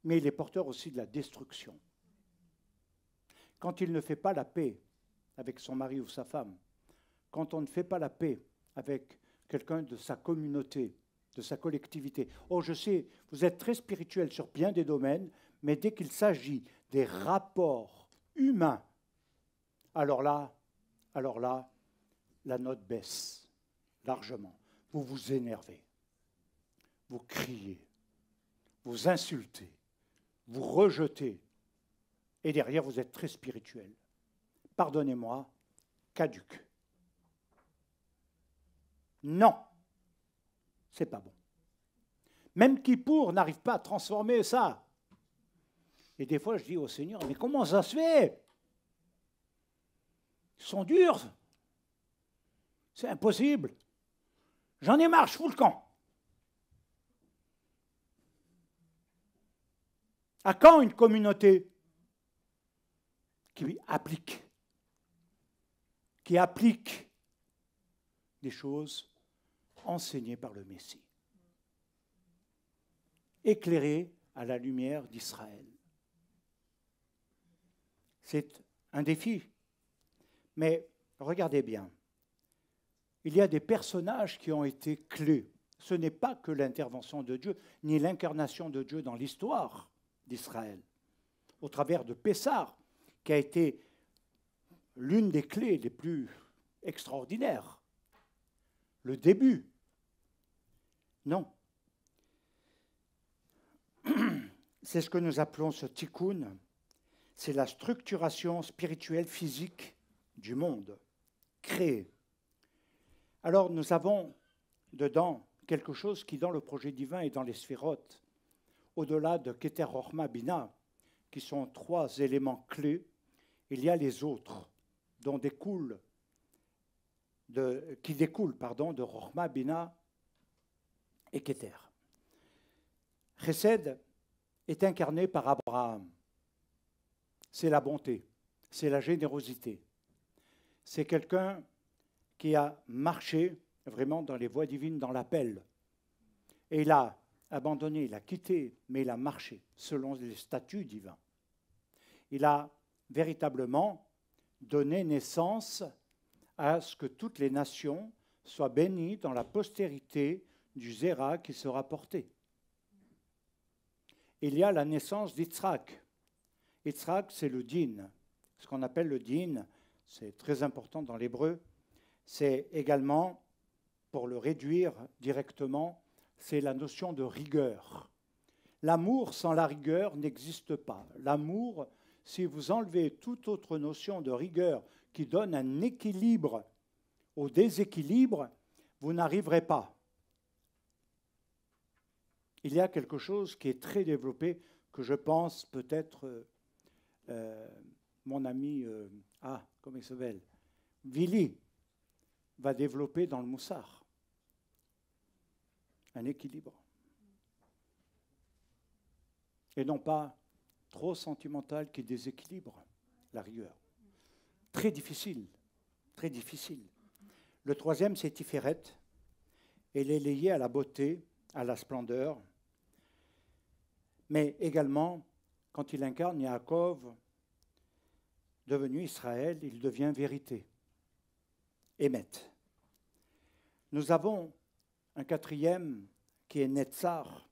mais il est porteur aussi de la destruction. Quand il ne fait pas la paix avec son mari ou sa femme, quand on ne fait pas la paix avec quelqu'un de sa communauté, de sa collectivité. Oh, je sais, vous êtes très spirituel sur bien des domaines, mais dès qu'il s'agit des rapports humains, alors là, la note baisse largement. Vous vous énervez, vous criez, vous insultez, vous rejetez, et derrière, vous êtes très spirituel. Pardonnez-moi, caduc. Non, c'est pas bon. Même Kippour n'arrive pas à transformer ça. Et des fois, je dis au Seigneur, mais comment ça se fait? Ils sont durs. C'est impossible. J'en ai marre, je fous le camp. À quand une communauté qui applique des choses enseignées par le Messie, éclairées à la lumière d'Israël? C'est un défi. Mais regardez bien, il y a des personnages qui ont été clés. Ce n'est pas que l'intervention de Dieu, ni l'incarnation de Dieu dans l'histoire d'Israël, au travers de Pessah, qui a été l'une des clés les plus extraordinaires. Le début. Non. C'est ce que nous appelons ce tikkun. C'est la structuration spirituelle physique du monde, créé. Alors nous avons dedans quelque chose qui, dans le projet divin et dans les sphérotes, au-delà de Keter, Rochma, Bina, qui sont 3 éléments clés, il y a les autres, dont découle qui découle de Rochma, Bina et Keter. Chesed est incarné par Abraham. C'est la bonté, c'est la générosité. C'est quelqu'un qui a marché vraiment dans les voies divines, dans l'appel. Et il a abandonné, il a quitté, mais il a marché selon les statuts divins. Il a véritablement donné naissance à ce que toutes les nations soient bénies dans la postérité du Zéra qui sera porté. Il y a la naissance d'Yitzhak. Yitzhak, c'est le din. Ce qu'on appelle le din, c'est très important dans l'hébreu, c'est également, pour le réduire directement, c'est la notion de rigueur. L'amour sans la rigueur n'existe pas. L'amour, si vous enlevez toute autre notion de rigueur qui donne un équilibre au déséquilibre, vous n'arriverez pas. Il y a quelque chose qui est très développé, que je pense peut-être mon ami, comment il s'appelle, Vili, va développer dans le Moussar. Un équilibre. Et non pas trop sentimental qui déséquilibre la rigueur. Très difficile, très difficile. Le troisième, c'est Tiferet. Elle est liée à la beauté, à la splendeur, mais également, quand il incarne Yaakov, devenu Israël, il devient vérité. Émet. Nous avons un quatrième qui est Netzar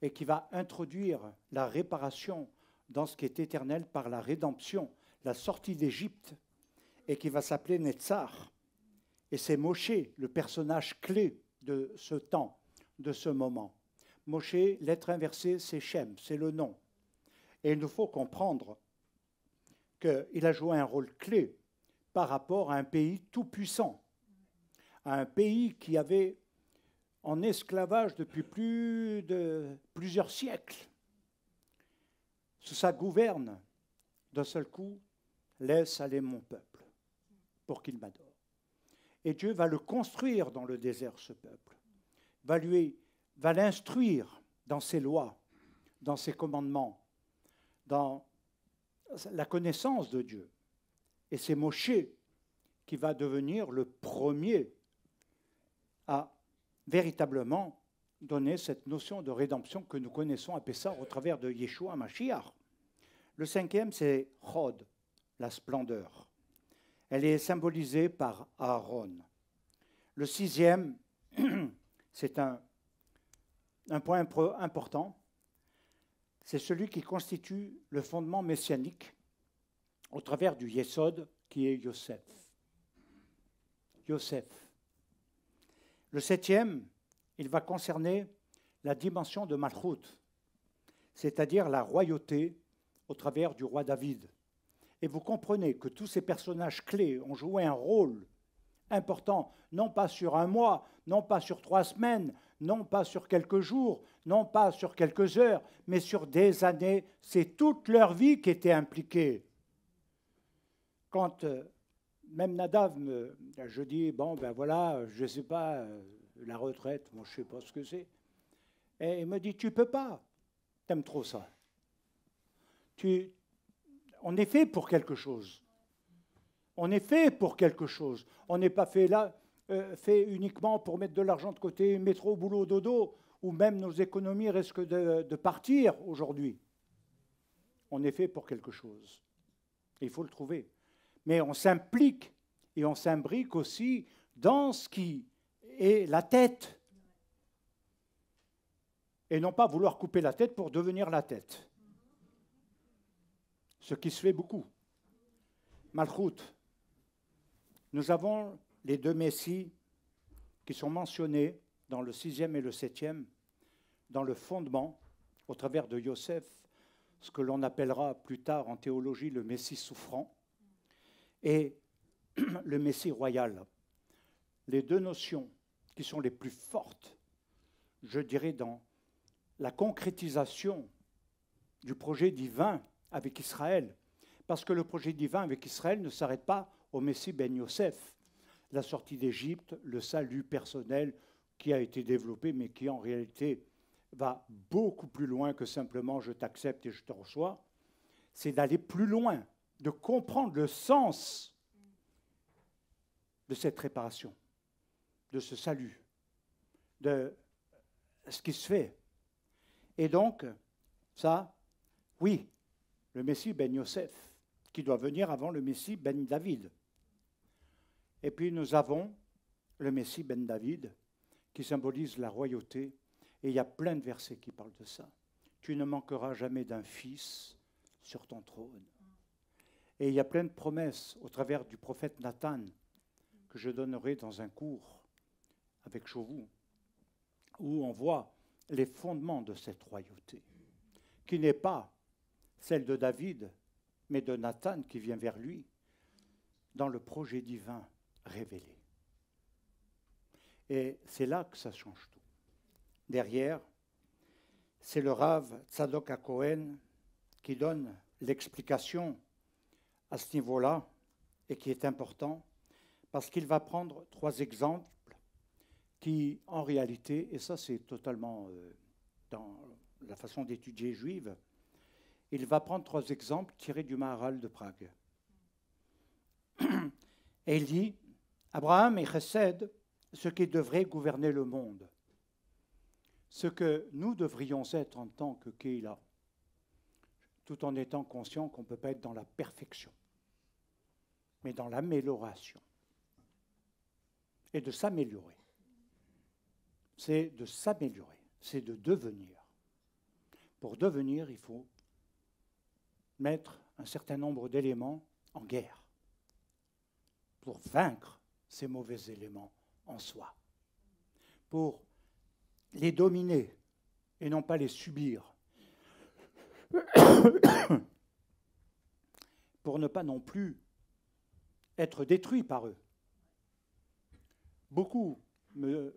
et qui va introduire la réparation dans ce qui est éternel par la rédemption, la sortie d'Égypte, et qui va s'appeler Netzar. Et c'est Moshe, le personnage clé de ce temps, de ce moment. Moshe, lettre inversée, c'est Shem, c'est le nom. Et il nous faut comprendre qu'il a joué un rôle clé par rapport à un pays tout-puissant, à un pays qui avait en esclavage depuis plusieurs siècles. Sous sa gouverne, d'un seul coup, laisse aller mon peuple pour qu'il m'adore. Et Dieu va le construire dans le désert, ce peuple, va l'instruire dans ses lois, dans ses commandements, dans la connaissance de Dieu. Et c'est Moshe qui va devenir le premier à véritablement donner cette notion de rédemption que nous connaissons à Pessah au travers de Yeshua Mashiach. Le cinquième, c'est Chod, la splendeur. Elle est symbolisée par Aaron. Le sixième, c'est un point important, c'est celui qui constitue le fondement messianique au travers du Yesod, qui est Yosef. Yosef. Le septième, il va concerner la dimension de Malchut, c'est-à-dire la royauté au travers du roi David. Et vous comprenez que tous ces personnages clés ont joué un rôle important, non pas sur un mois, non pas sur 3 semaines, non pas sur quelques jours, non pas sur quelques heures, mais sur des années. C'est toute leur vie qui était impliquée. Quand même Nadav, je dis, bon, ben voilà, je ne sais pas, la retraite, moi je ne sais pas ce que c'est. Et il me dit, tu ne peux pas, tu aimes trop ça. On est fait pour quelque chose. On est fait pour quelque chose. On n'est pas fait là, fait uniquement pour mettre de l'argent de côté, métro, boulot, dodo, ou même nos économies risquent de partir aujourd'hui. On est fait pour quelque chose. Et il faut le trouver. Mais on s'implique et on s'imbrique aussi dans ce qui est la tête. Et non pas vouloir couper la tête pour devenir la tête. Ce qui se fait beaucoup. Malchut. Nous avons les 2 messies qui sont mentionnés dans le 6e et le 7e, dans le fondement, au travers de Yosef, ce que l'on appellera plus tard en théologie le Messie souffrant, et le Messie royal. Les 2 notions qui sont les plus fortes, je dirais, dans la concrétisation du projet divin avec Israël, parce que le projet divin avec Israël ne s'arrête pas au Messie ben Yosef. la sortie d'Égypte, le salut personnel qui a été développé, mais qui en réalité va beaucoup plus loin que simplement je t'accepte et je te reçois. C'est d'aller plus loin, de comprendre le sens de cette réparation, de ce salut, de ce qui se fait. Et donc, ça, oui, le Messie ben Yosef, qui doit venir avant le Messie ben David. Et puis nous avons le Messie ben David, qui symbolise la royauté. Et il y a plein de versets qui parlent de ça. Tu ne manqueras jamais d'un fils sur ton trône. Et il y a plein de promesses au travers du prophète Nathan que je donnerai dans un cours avec Chauvou, où on voit les fondements de cette royauté, qui n'est pas celle de David, mais de Nathan qui vient vers lui dans le projet divin révélé. Et c'est là que ça change tout. Derrière, c'est le Rav Tzadok HaKohen qui donne l'explication à ce niveau-là et qui est important parce qu'il va prendre 3 exemples qui, en réalité, et ça c'est totalement dans la façon d'étudier juive, il va prendre 3 exemples tirés du Maharal de Prague. Et il dit, Abraham et Chesed, ce qui devrait gouverner le monde, ce que nous devrions être en tant que Keila, tout en étant conscients qu'on ne peut pas être dans la perfection, mais dans l'amélioration. Et de s'améliorer. C'est de s'améliorer, c'est de devenir. Pour devenir, il faut mettre un certain nombre d'éléments en guerre pour vaincre ces mauvais éléments en soi, pour les dominer et non pas les subir, pour ne pas non plus être détruit par eux. Beaucoup me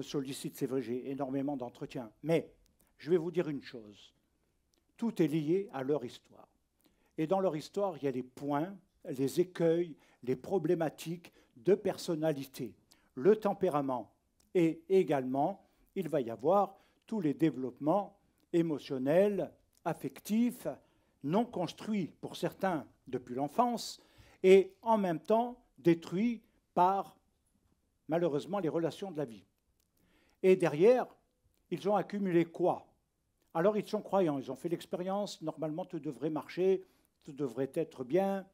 sollicitent, c'est vrai, j'ai énormément d'entretiens, mais je vais vous dire une chose, tout est lié à leur histoire. Et dans leur histoire, il y a les points, les écueils, les problématiques de personnalité, le tempérament, et également, il va y avoir tous les développements émotionnels, affectifs, non construits pour certains depuis l'enfance, et en même temps détruits par, malheureusement, les relations de la vie. Et derrière, ils ont accumulé quoi? Alors ils sont croyants, ils ont fait l'expérience, normalement tout devrait marcher, tout devrait être bien,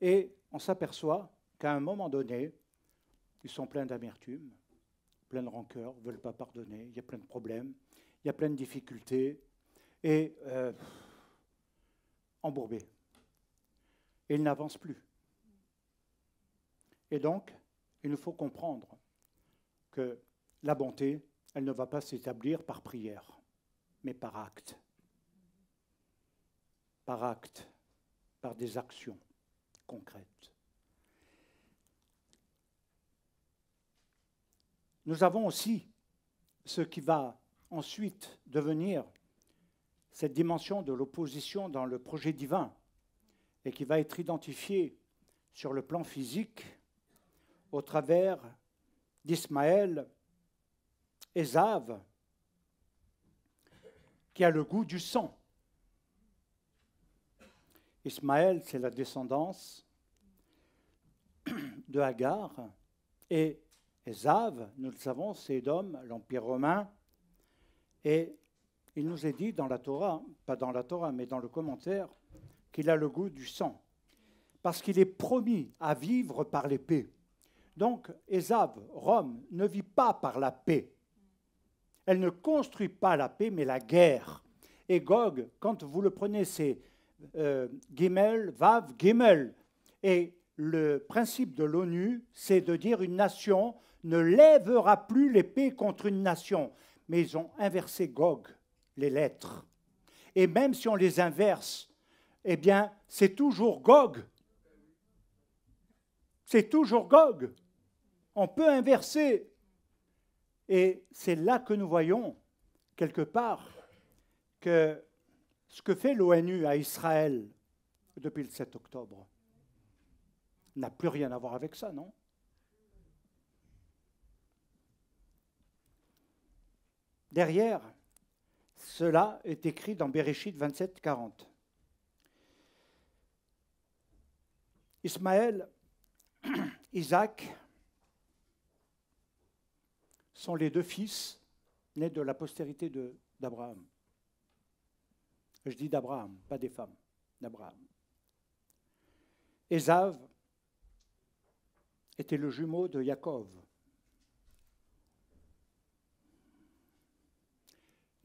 et on s'aperçoit qu'à un moment donné, ils sont pleins d'amertume, pleins de rancœur, ne veulent pas pardonner, il y a plein de problèmes, il y a plein de difficultés, et embourbés. Et ils n'avancent plus. Et donc, il nous faut comprendre que la bonté, elle ne va pas s'établir par prière, mais par acte. Par acte, par des actions concrètes. Nous avons aussi ce qui va ensuite devenir cette dimension de l'opposition dans le projet divin et qui va être identifié sur le plan physique au travers d'Ismaël, Ésav, qui a le goût du sang. Ismaël, c'est la descendance de Hagar, et Ésav, nous le savons, c'est Édom, l'Empire romain, et il nous est dit dans la Torah, pas dans la Torah, mais dans le commentaire, qu'il a le goût du sang, parce qu'il est promis à vivre par l'épée. Donc, Ésav, Rome, ne vit pas par la paix. Elle ne construit pas la paix, mais la guerre. Et Gog, quand vous le prenez, c'est Gimel, Vav, Gimel. Et le principe de l'ONU, c'est de dire une nation ne lèvera plus l'épée contre une nation. Mais ils ont inversé Gog, les lettres. Et même si on les inverse, eh bien, c'est toujours Gog. C'est toujours Gog. On peut inverser. Et c'est là que nous voyons, quelque part, que ce que fait l'ONU à Israël depuis le 7 octobre n'a plus rien à voir avec ça, non? derrière, cela est écrit dans Béréchit 27, 40. Ismaël, Isaac sont les deux fils nés de la postérité d'Abraham. Je dis d'Abraham, pas des femmes, d'Abraham. Ésav était le jumeau de Jacob.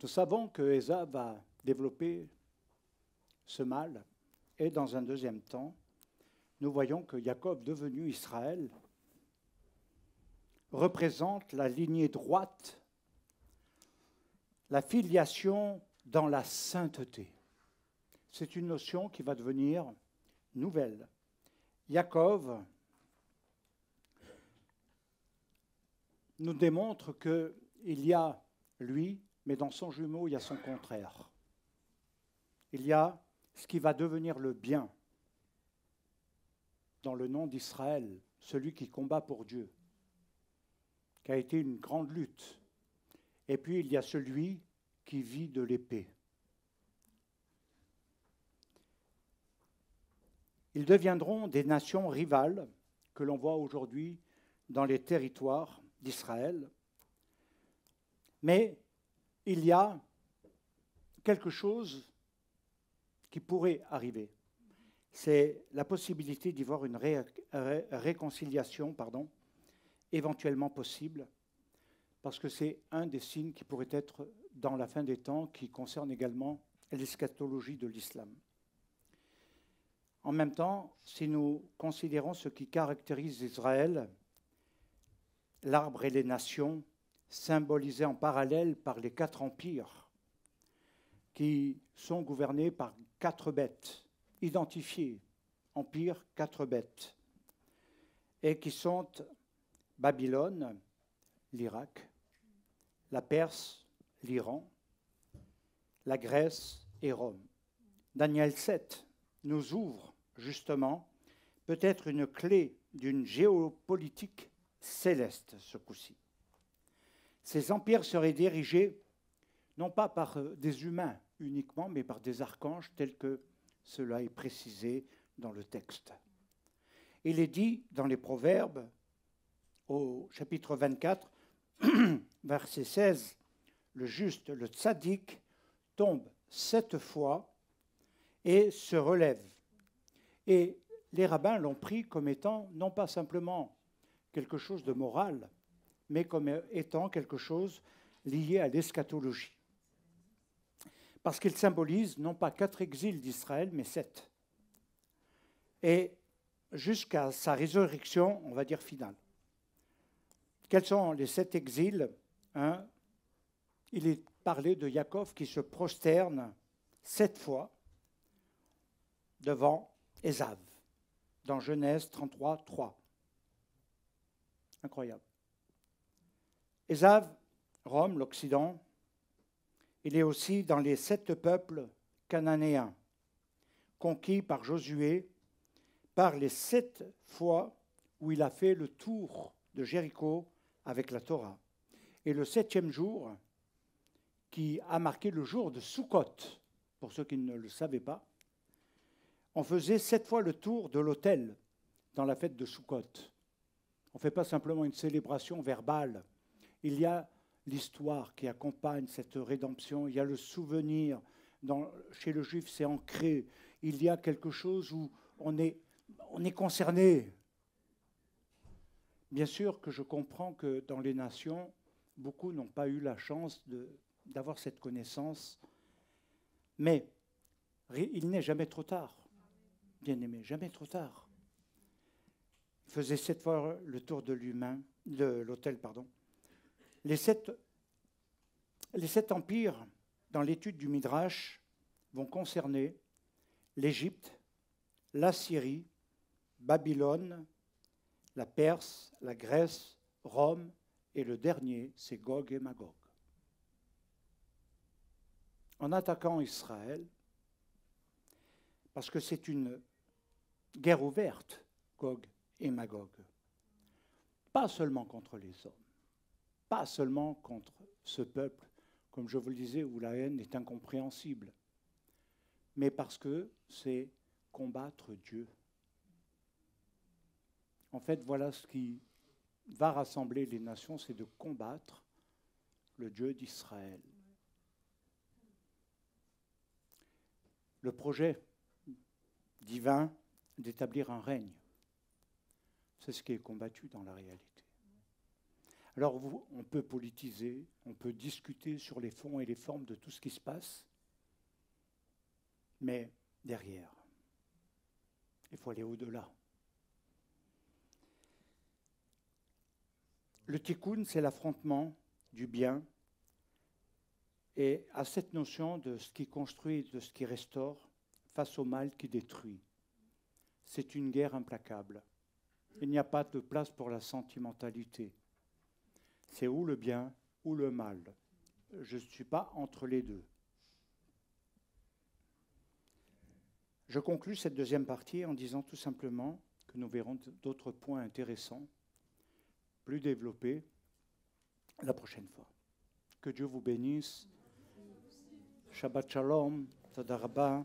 Nous savons que Ésav a développé ce mal, et dans un deuxième temps, nous voyons que Jacob, devenu Israël, représente la lignée droite, la filiation dans la sainteté. C'est une notion qui va devenir nouvelle. Jacob nous démontre qu'il y a lui, mais dans son jumeau, il y a son contraire. Il y a ce qui va devenir le bien dans le nom d'Israël, celui qui combat pour Dieu, qui a été une grande lutte. Et puis il y a celui qui vit de l'épée. Ils deviendront des nations rivales que l'on voit aujourd'hui dans les territoires d'Israël. Mais il y a quelque chose qui pourrait arriver. C'est la possibilité d'y voir une réconciliation, éventuellement possible, parce que c'est un des signes qui pourrait être dans la fin des temps, qui concerne également l'eschatologie de l'islam. En même temps, si nous considérons ce qui caractérise Israël, l'arbre et les nations, symbolisés en parallèle par les 4 empires, qui sont gouvernés par 4 bêtes, identifiées, empire, 4 bêtes, et qui sont Babylone, l'Irak, la Perse, l'Iran, la Grèce et Rome. Daniel 7 nous ouvre justement peut-être une clé d'une géopolitique céleste ce coup-ci. Ces empires seraient dirigés non pas par des humains uniquement, mais par des archanges tels que cela est précisé dans le texte. Il est dit dans les Proverbes, au chapitre 24, verset 16, le juste, le tzaddik, tombe 7 fois et se relève. Et les rabbins l'ont pris comme étant non pas simplement quelque chose de moral, mais comme étant quelque chose lié à l'eschatologie. Parce qu'il symbolise non pas 4 exils d'Israël, mais 7. Et jusqu'à sa résurrection, on va dire finale. Quels sont les 7 exils? Il est parlé de Jacob qui se prosterne 7 fois devant Ésav, dans Genèse 33, 3. Incroyable. Ésav, Rome, l'Occident, il est aussi dans les 7 peuples cananéens, conquis par Josué, par les 7 fois où il a fait le tour de Jéricho avec la Torah. Et le 7e jour, qui a marqué le jour de Sukkot, pour ceux qui ne le savaient pas, on faisait 7 fois le tour de l'autel dans la fête de Sukkot. On ne fait pas simplement une célébration verbale. Il y a l'histoire qui accompagne cette rédemption, il y a le souvenir. Chez le juif, c'est ancré. Il y a quelque chose où on est concerné. Bien sûr que je comprends que dans les nations, beaucoup n'ont pas eu la chance d'avoir cette connaissance, mais il n'est jamais trop tard, bien-aimé, jamais trop tard. Il faisait 7 fois le tour de l'autel. Les 7 empires, dans l'étude du Midrash, vont concerner l'Égypte, la Syrie, Babylone, la Perse, la Grèce, Rome, et le dernier, c'est Gog et Magog. En attaquant Israël, parce que c'est une guerre ouverte, Gog et Magog, pas seulement contre les hommes, pas seulement contre ce peuple comme je vous le disais, où la haine est incompréhensible, mais parce que c'est combattre Dieu. En fait, voilà ce qui va rassembler les nations, c'est de combattre le Dieu d'Israël. Le projet divin d'établir un règne, c'est ce qui est combattu dans la réalité. Alors on peut politiser, on peut discuter sur les fonds et les formes de tout ce qui se passe, mais derrière, il faut aller au-delà. Le tikkun, c'est l'affrontement du bien et à cette notion de ce qui construit, de ce qui restaure, face au mal qui détruit. C'est une guerre implacable. Il n'y a pas de place pour la sentimentalité. C'est ou le bien ou le mal. Je ne suis pas entre les deux. Je conclus cette deuxième partie en disant tout simplement que nous verrons d'autres points intéressants, plus développés, la prochaine fois. Que Dieu vous bénisse. Shabbat Shalom, Toda Rabba.